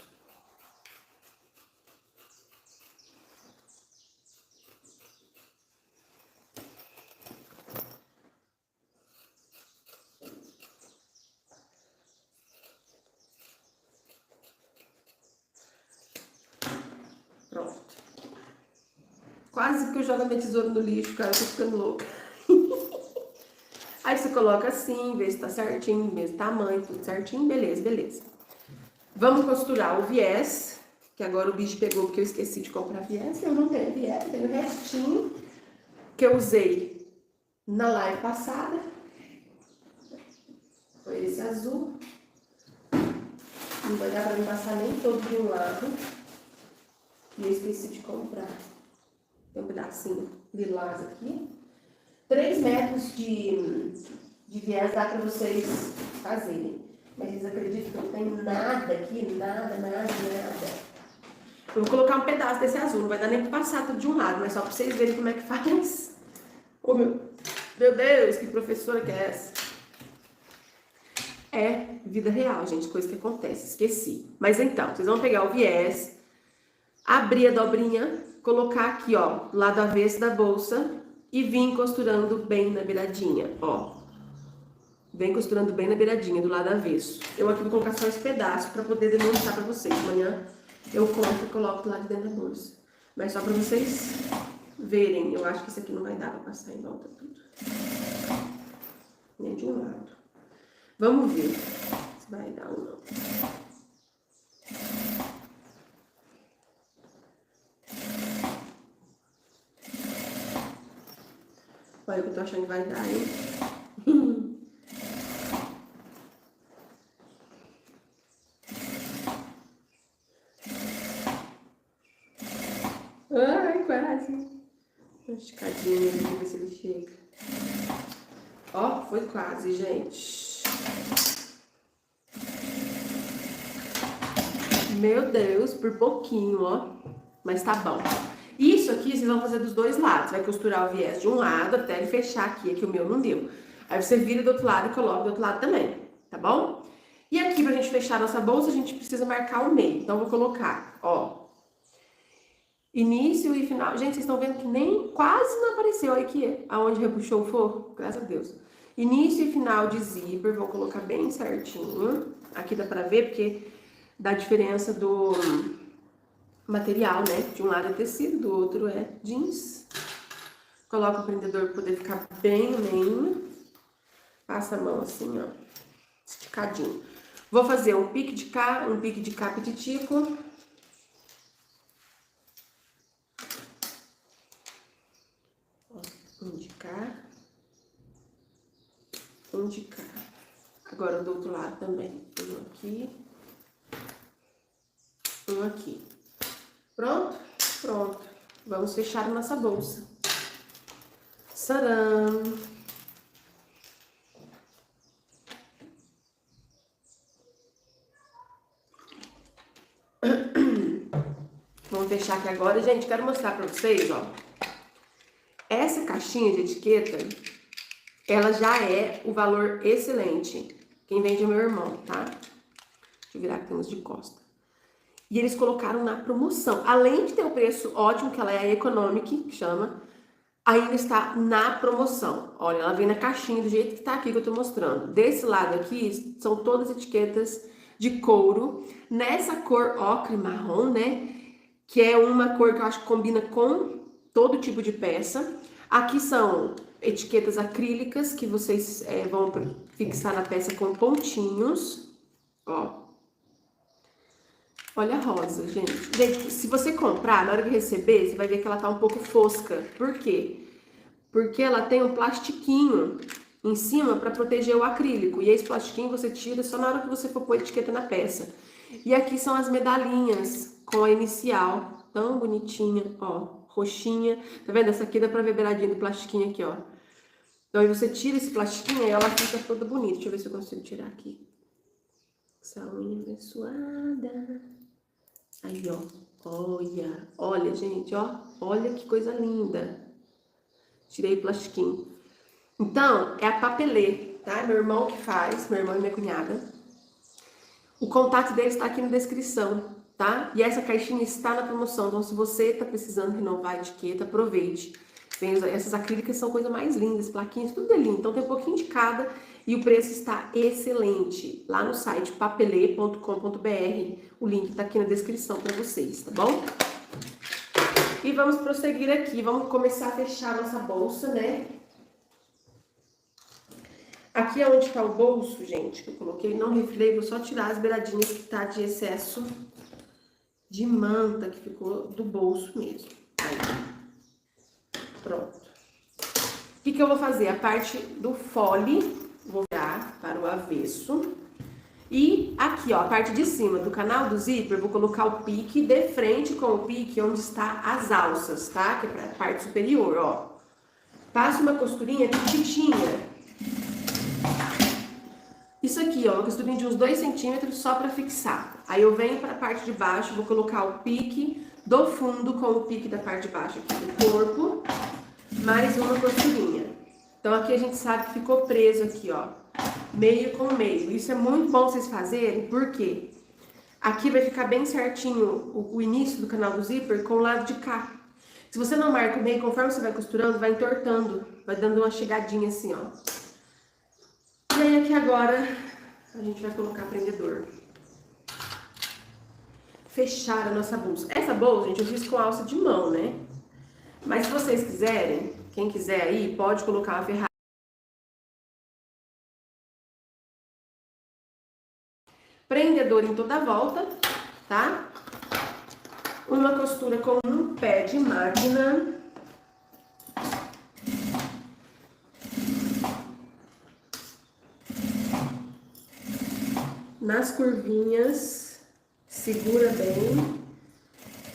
Pronto. Quase que eu jogo a minha tesoura no lixo, cara, eu tô ficando louca. Aí você coloca assim, vê se tá certinho, mesmo tamanho, tudo certinho, beleza, beleza. Vamos costurar o viés, que agora o bicho pegou porque eu esqueci de comprar viés. Eu não tenho viés, tenho o restinho que eu usei na live passada. Foi esse azul. Não vai dar pra me passar nem todo de um lado. E eu esqueci de comprar. Tem um pedacinho lilás aqui. 3 metros de viés dá pra vocês fazerem. Mas vocês acreditam que não tem nada aqui? Nada. Eu vou colocar um pedaço desse azul. Não vai dar nem pra passar tudo de um lado, mas só pra vocês verem como é que faz. Oh, meu Deus, que professora que é essa? É vida real, gente. Coisa que acontece. Esqueci. Mas então, vocês vão pegar o viés, abrir a dobrinha, colocar aqui, ó, do lado avesso da bolsa e vir costurando bem na beiradinha, ó. Vem costurando bem na beiradinha, do lado avesso. Eu aqui vou colocar só esse pedaço pra poder demonstrar pra vocês. Amanhã eu compro e coloco do lado de dentro da bolsa. Mas só pra vocês verem. Eu acho que isso aqui não vai dar pra passar em volta tudo. Nem de um lado. Vamos ver se vai dar ou não. Olha o que eu tô achando que vai dar, hein? Ai, quase. Uma esticadinha ali, pra ver se ele chega. Ó, foi quase, gente. Meu Deus, por pouquinho, ó. Mas tá bom. Isso aqui vocês vão fazer dos dois lados. Vai costurar o viés de um lado até ele fechar aqui. Aqui o meu não deu. Aí você vira do outro lado e coloca do outro lado também. Tá bom? E aqui, pra gente fechar a nossa bolsa, a gente precisa marcar o meio. Então, eu vou colocar, ó. Início e final. Gente, vocês estão vendo que nem quase não apareceu aqui, aonde repuxou o forro. Graças a Deus. Início e final de zíper. Vou colocar bem certinho. Aqui dá pra ver, porque dá diferença do material, né? De um lado é tecido, do outro é jeans. Coloca o prendedor para poder ficar bem meio. Passa a mão assim, ó. Esticadinho. Vou fazer um pique de cá petitico. Um de cá. Um de cá. Agora do outro lado também. Um aqui. Um aqui. Pronto? Pronto. Vamos fechar a nossa bolsa. Tcharam! Vamos fechar aqui agora. Gente, quero mostrar pra vocês, ó. Essa caixinha de etiqueta, ela já é o valor excelente. Quem vende é meu irmão, tá? Deixa eu virar aqui uns de costa. E eles colocaram na promoção. Além de ter o preço ótimo, que ela é a Economic, que chama, ainda está na promoção. Olha, ela vem na caixinha do jeito que tá aqui que eu tô mostrando. Desse lado aqui, são todas etiquetas de couro. Nessa cor ocre marrom, né? Que é uma cor que eu acho que combina com todo tipo de peça. Aqui são etiquetas acrílicas que vocês vão fixar na peça com pontinhos. Ó. Olha a rosa, gente. Gente, se você comprar, na hora de receber, você vai ver que ela tá um pouco fosca. Por quê? Porque ela tem um plastiquinho em cima para proteger o acrílico. E esse plastiquinho você tira só na hora que você for pôr a etiqueta na peça. E aqui são as medalhinhas com a inicial, tão bonitinha, ó, roxinha. Tá vendo? Essa aqui dá pra ver beiradinha do plastiquinho aqui, ó. Então aí você tira esse plastiquinho e ela fica toda bonita. Deixa eu ver se eu consigo tirar aqui. Essa unha abençoada. Aí, ó. Olha, olha, gente, ó. Olha que coisa linda. Tirei o plastiquinho. Então, é a papelê, tá? Meu irmão que faz, meu irmão e minha cunhada. O contato deles está aqui na descrição, tá? E essa caixinha está na promoção, então se você está precisando renovar a etiqueta, aproveite. Essas acrílicas são coisa mais lindas, plaquinhas, tudo é lindo. Então tem um pouquinho de cada e o preço está excelente. Lá no site papelê.com.br, o link está aqui na descrição para vocês, tá bom? E vamos prosseguir aqui, vamos começar a fechar nossa bolsa, né? Aqui é onde está o bolso, gente, que eu coloquei, não refilei, vou só tirar as beiradinhas que tá de excesso de manta que ficou do bolso mesmo. Aí, pronto. O que eu vou fazer? A parte do fole, vou virar para o avesso. E aqui, ó, a parte de cima do canal do zíper, vou colocar o pique de frente com o pique onde está as alças, tá? Que é a parte superior, ó. Passo uma costurinha petitinha. Isso aqui, ó, uma costurinha de uns 2 centímetros só para fixar. Aí eu venho para a parte de baixo, vou colocar o pique do fundo com o pique da parte de baixo aqui do corpo, mais uma costurinha. Então aqui a gente sabe que ficou preso aqui, ó, meio com meio. Isso é muito bom vocês fazerem, porque aqui vai ficar bem certinho o início do canal do zíper com o lado de cá. Se você não marca o meio, conforme você vai costurando, vai entortando, vai dando uma chegadinha assim, ó. E aí aqui agora a gente vai colocar prendedor. Fechar a nossa bolsa. Essa bolsa, gente, eu fiz com alça de mão, né? Mas se vocês quiserem, quem quiser aí, pode colocar uma ferragem. Prendedor em toda a volta, tá? Uma costura com um pé de máquina. Nas curvinhas, segura bem,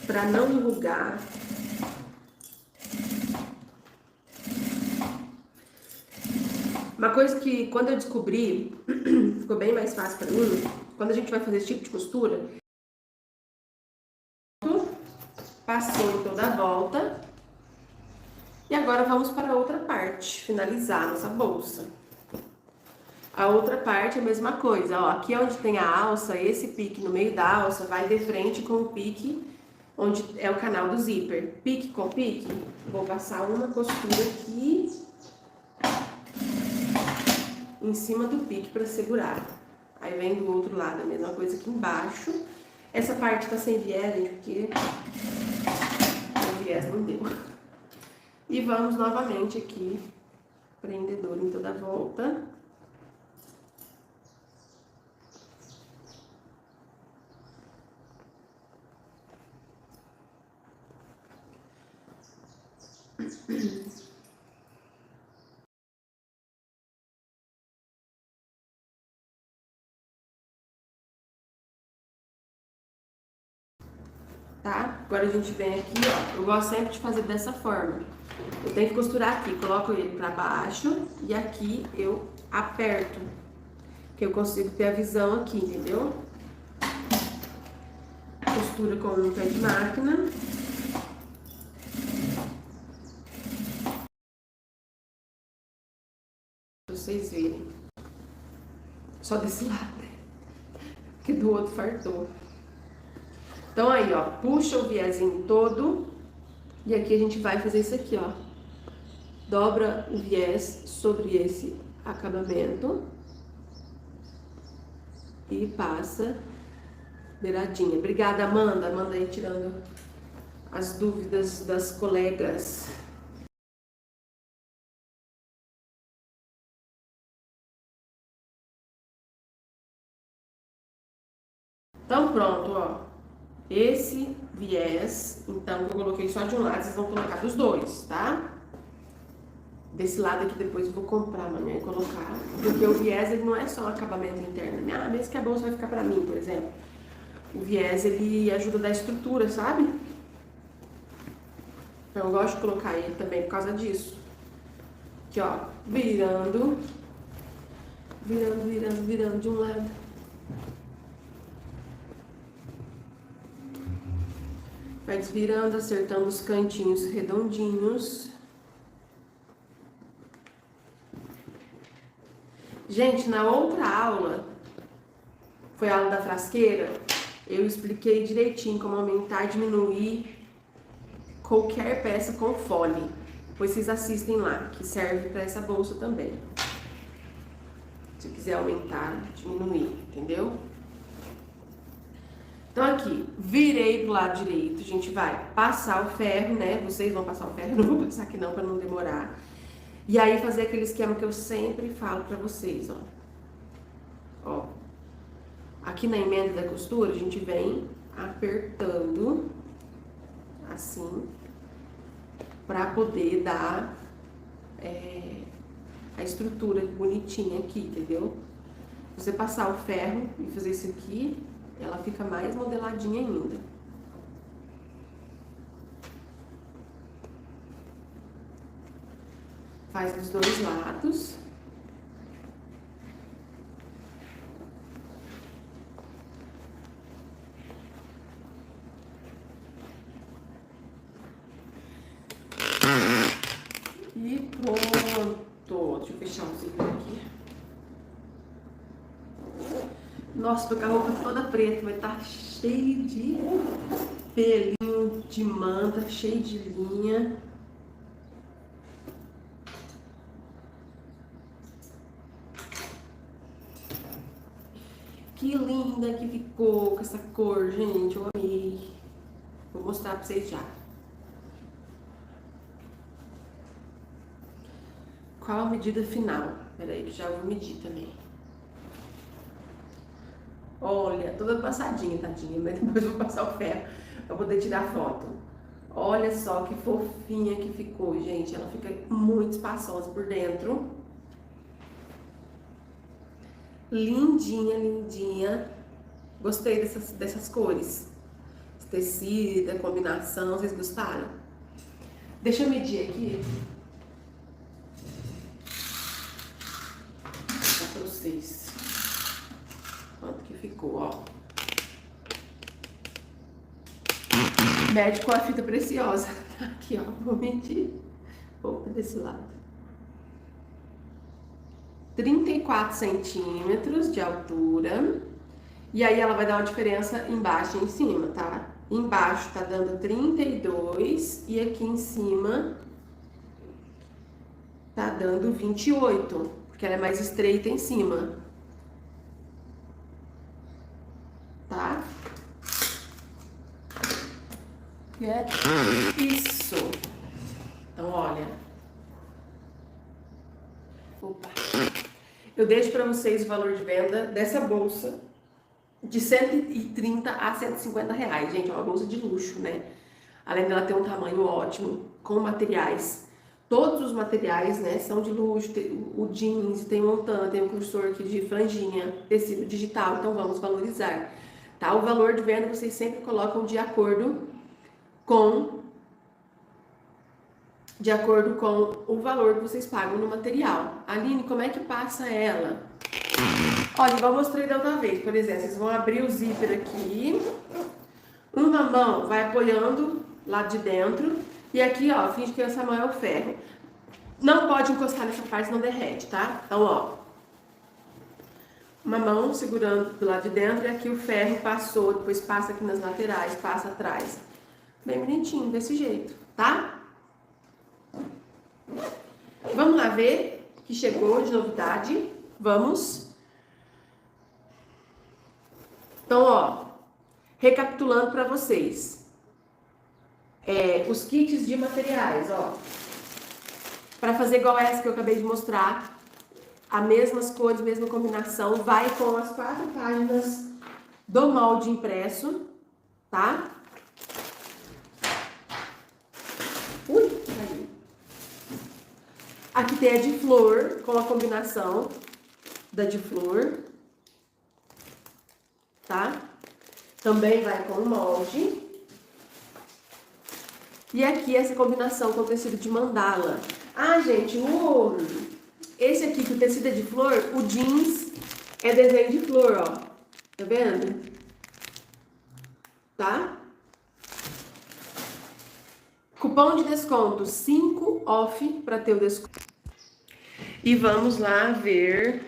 para não enrugar. Uma coisa que quando eu descobri, ficou bem mais fácil para mim, quando a gente vai fazer esse tipo de costura, passou em toda a volta. E agora vamos para a outra parte, finalizar nossa bolsa. A outra parte é a mesma coisa, ó, aqui onde tem a alça, esse pique no meio da alça vai de frente com o pique onde é o canal do zíper. Pique com pique, vou passar uma costura aqui em cima do pique para segurar. Aí vem do outro lado, a mesma coisa aqui embaixo. Essa parte tá sem viés, porque o viés não deu. E vamos novamente aqui, prendedor em toda a volta. Tá? Agora a gente vem aqui, ó, eu gosto sempre de fazer dessa forma. Eu tenho que costurar aqui, coloco ele pra baixo e aqui eu aperto, que eu consigo ter a visão aqui, entendeu? Costura com um pé de máquina. Pra vocês verem. Só desse lado, porque do outro fartou. Então aí, ó, puxa o viezinho todo e aqui a gente vai fazer isso aqui, ó. Dobra o viés sobre esse acabamento e passa beiradinha. Obrigada, Amanda. Amanda aí tirando as dúvidas das colegas. Então pronto, ó. Esse viés, então, eu coloquei só de um lado, vocês vão colocar dos dois, tá? Desse lado aqui depois eu vou comprar amanhã e colocar. Porque o viés, ele não é só um acabamento interno. Ah, mesmo que a bolsa vai ficar pra mim, por exemplo. O viés, ele ajuda a dar estrutura, sabe? Então eu gosto de colocar ele também por causa disso. Aqui, ó, virando de um lado. Vai desvirando, acertando os cantinhos redondinhos. Gente, na outra aula, foi a aula da frasqueira, eu expliquei direitinho como aumentar e diminuir qualquer peça com fole. Depois vocês assistem lá, que serve para essa bolsa também. Se quiser aumentar, diminuir, entendeu? Então aqui, virei pro lado direito, a gente vai passar o ferro, né? Vocês vão passar o ferro, eu não vou passar aqui não para não demorar. E aí fazer aquele esquema que eu sempre falo pra vocês, ó. Ó. Aqui na emenda da costura, a gente vem apertando, assim, pra poder dar a estrutura bonitinha aqui, entendeu? Se você passar o ferro e fazer isso aqui, ela fica mais modeladinha ainda. Faz dos dois lados. E pronto. Deixa eu fechar o zíper aqui. Nossa, tô com a roupa toda preta, vai estar cheio de pelinho de manta, cheio de linha. Que linda que ficou com essa cor, gente, eu amei. Vou mostrar pra vocês já. Qual a medida final? Peraí, que já vou medir também. Olha, toda passadinha, tadinha, mas depois eu vou passar o ferro pra poder tirar foto. Olha só que fofinha que ficou, gente. Ela fica muito espaçosa por dentro. Lindinha, lindinha. Gostei dessas cores. Esse tecido, a combinação, vocês gostaram? Deixa eu medir aqui. Vou mostrar pra vocês. Quanto que ficou, ó. Mede com a fita preciosa. Aqui, ó. Vou medir. Vou desse lado. 34 centímetros de altura. E aí ela vai dar uma diferença embaixo e em cima, tá? Embaixo tá dando 32 e aqui em cima tá dando 28, porque ela é mais estreita em cima. Tá? E é isso. Então, olha. Opa. Eu deixo para vocês o valor de venda dessa bolsa de 130 a 150 reais. Gente, é uma bolsa de luxo, né? Além dela ter um tamanho ótimo, com materiais. Todos os materiais, né, são de luxo. Tem o jeans, tem montana, tem um cursor aqui de franjinha, tecido digital. Então, vamos valorizar. Tá? O valor de venda vocês sempre colocam de acordo com o valor que vocês pagam no material. Aline, como é que passa ela? Olha, igual eu mostrei da outra vez, por exemplo, vocês vão abrir o zíper aqui, uma mão vai apoiando lá de dentro, e aqui, ó, finge que essa mão é o ferro. Não pode encostar nessa parte, não derrete, tá? Então, ó, uma mão segurando do lado de dentro, e aqui o ferro passou, depois passa aqui nas laterais, passa atrás. Bem bonitinho, desse jeito, tá? Vamos lá ver o que chegou de novidade. Vamos. Então, ó, recapitulando para vocês. Os kits de materiais, ó. Para fazer igual essa que eu acabei de mostrar, as mesmas cores, mesma combinação, vai com as 4 páginas do molde impresso, tá? Aqui tem a de flor, com a combinação da de flor, tá? Também vai com o molde. E aqui essa combinação com o tecido de mandala. Ah, gente, esse aqui que o tecido é de flor, o jeans é desenho de flor, ó. Tá vendo? Tá? Cupom de desconto 5 off para ter o desconto. E vamos lá ver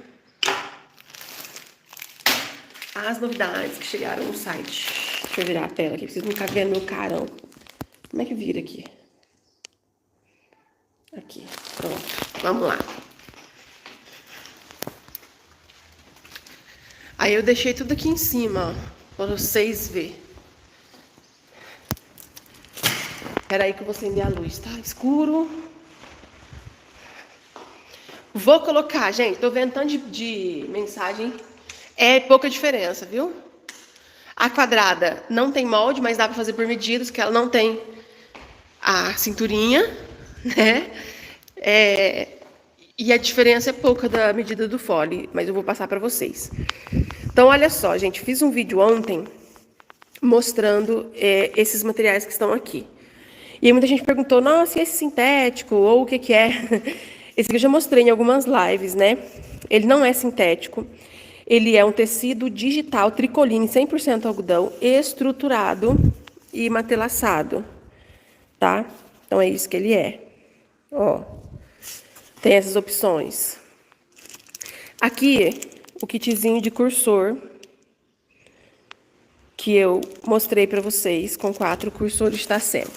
as novidades que chegaram no site. Deixa eu virar a tela aqui, pra vocês não ficarem vendo meu carão. Como é que vira aqui? Aqui, pronto. Vamos lá. Aí eu deixei tudo aqui em cima, ó, pra vocês verem. Espera aí que eu vou acender a luz, tá? Escuro. Vou colocar, gente, tô vendo tanto de mensagem. É pouca diferença, viu? A quadrada não tem molde, mas dá pra fazer por medidas, que ela não tem a cinturinha, né? E a diferença é pouca da medida do fole, mas eu vou passar pra vocês. Então, olha só, gente, fiz um vídeo ontem mostrando esses materiais que estão aqui. E aí muita gente perguntou, nossa, e esse sintético, ou o que que é? Esse aqui eu já mostrei em algumas lives, né? Ele não é sintético, ele é um tecido digital, tricoline, 100% algodão, estruturado e matelaçado, tá? Então, é isso que ele é. Ó, tem essas opções. Aqui, o kitzinho de cursor, que eu mostrei pra vocês, com 4 cursores de tacelo.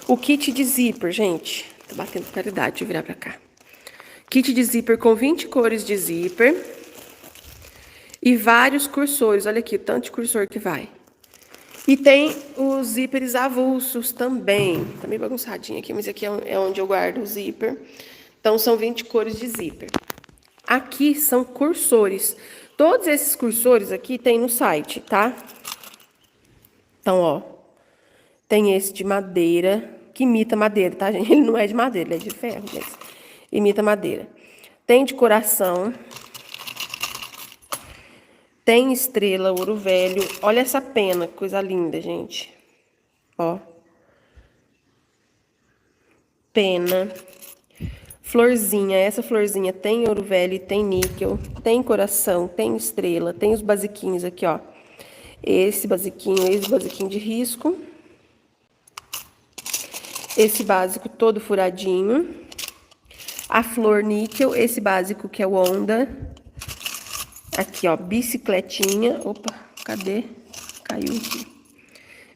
O kit de zíper, gente, tá batendo claridade, deixa eu virar pra cá. Kit de zíper com 20 cores de zíper e vários cursores, olha aqui, tanto de cursor que vai. E tem os zíperes avulsos também, tá meio bagunçadinho aqui, mas aqui é onde eu guardo o zíper. Então, são 20 cores de zíper. Aqui são cursores. Todos esses cursores aqui tem no site, tá? Então, ó, tem esse de madeira, que imita madeira, tá, gente? Ele não é de madeira, ele é de ferro, mas imita madeira. Tem de coração. Tem estrela, ouro velho. Olha essa pena, coisa linda, gente. Ó. Pena. Florzinha, essa florzinha tem ouro velho e tem níquel. Tem coração, tem estrela, tem os basiquinhos aqui, ó. Esse basiquinho de risco. Esse básico todo furadinho. A flor níquel, esse básico que é o onda. Aqui, ó, bicicletinha. Opa, cadê? Caiu aqui.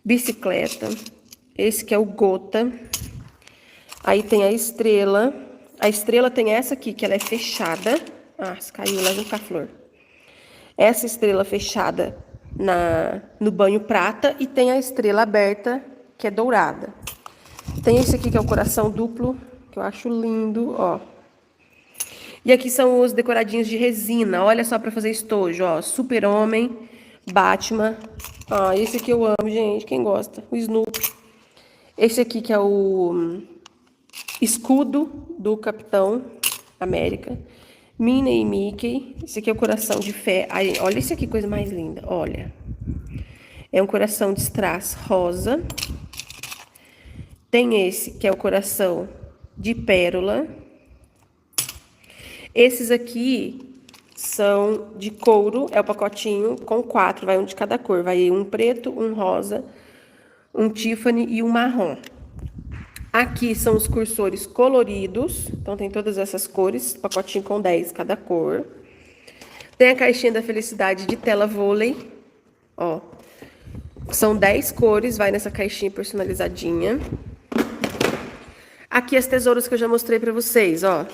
Bicicleta. Esse que é o gota. Aí tem a estrela. A estrela tem essa aqui, que ela é fechada. Ah, caiu lá junto com a flor. Essa estrela fechada no banho prata. E tem a estrela aberta, que é dourada. Tem esse aqui, que é o coração duplo, que eu acho lindo, ó. E aqui são os decoradinhos de resina. Olha só pra fazer estojo, ó. Super-Homem, Batman. Ah, esse aqui eu amo, gente. Quem gosta? O Snoopy. Esse aqui que é o escudo do Capitão América. Minnie e Mickey. Esse aqui é o coração de fé. Aí, olha esse aqui, coisa mais linda. Olha. É um coração de strass rosa. Tem esse que é o coração de pérola. Esses aqui são de couro, é o pacotinho com 4, vai um de cada cor. Vai um preto, um rosa, um Tiffany e um marrom. Aqui são os cursores coloridos, então tem todas essas cores, pacotinho com 10 cada cor. Tem a caixinha da felicidade de tela vôlei, ó. São 10 cores, vai nessa caixinha personalizadinha. Aqui as tesouras que eu já mostrei pra vocês, ó.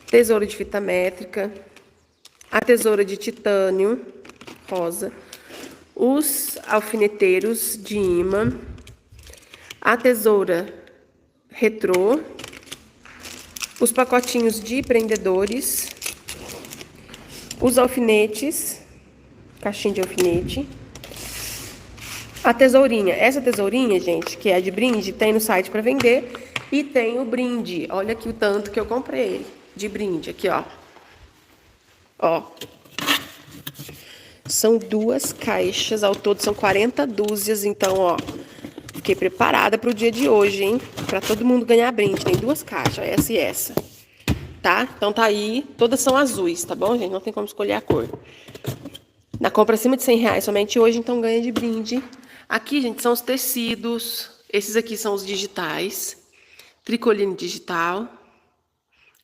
Tesoura de fita métrica, a tesoura de titânio, rosa, os alfineteiros de imã, a tesoura retrô, os pacotinhos de prendedores, os alfinetes, caixinha de alfinete, A tesourinha. Essa tesourinha, gente, que é de brinde, tem no site para vender. E tem o brinde. Olha aqui o tanto que eu comprei de brinde. Aqui, ó. Ó. São 2 caixas. Ao todo são 40 dúzias. Então, ó. Fiquei preparada pro dia de hoje, hein? Pra todo mundo ganhar brinde. Tem 2 caixas. Essa e essa. Tá? Então tá aí. Todas são azuis, tá bom, gente? Não tem como escolher a cor. Na compra acima de R$100 somente hoje, então ganha de brinde. Aqui, gente, são os tecidos. Esses aqui são os digitais. Tricoline digital.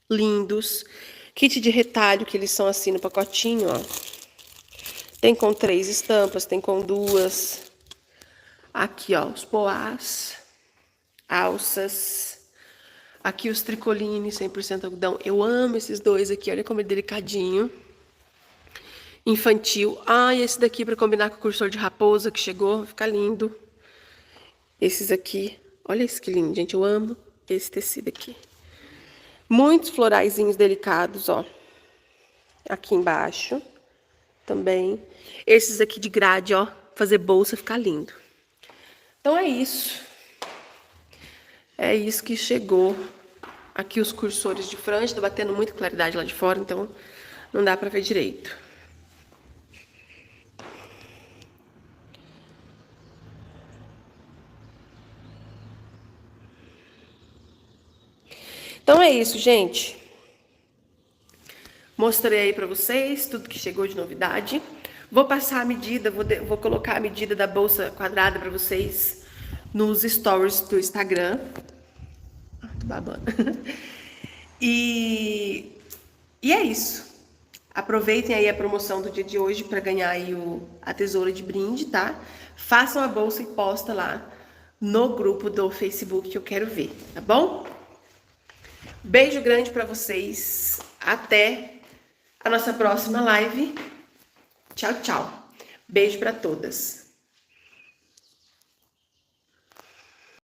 Lindos. Kit de retalho, que eles são assim no pacotinho, ó. Tem com 3 estampas, tem com 2. Aqui, ó, os poás. Alças. Aqui os tricoline 100% algodão. Eu amo esses dois aqui, olha como é delicadinho. Infantil. Ah, e esse daqui para combinar com o cursor de raposa que chegou, fica lindo. Esses aqui, olha esse que lindo, gente, eu amo esse tecido aqui. Muitos floraizinhos delicados, ó. Aqui embaixo, também. Esses aqui de grade, ó, fazer bolsa, ficar lindo. Então é isso. É isso que chegou. Aqui os cursores de franja, tá batendo muita claridade lá de fora, então não dá pra ver direito. Então é isso, gente. Mostrei aí pra vocês tudo que chegou de novidade. Vou passar a medida, vou colocar a medida da bolsa quadrada pra vocês nos stories do Instagram. Ah, tô babando. E é isso. Aproveitem aí a promoção do dia de hoje para ganhar aí a tesoura de brinde, tá? Façam a bolsa e posta lá no grupo do Facebook que eu quero ver, tá bom? Beijo grande para vocês. Até a nossa próxima live. Tchau, tchau. Beijo para todas.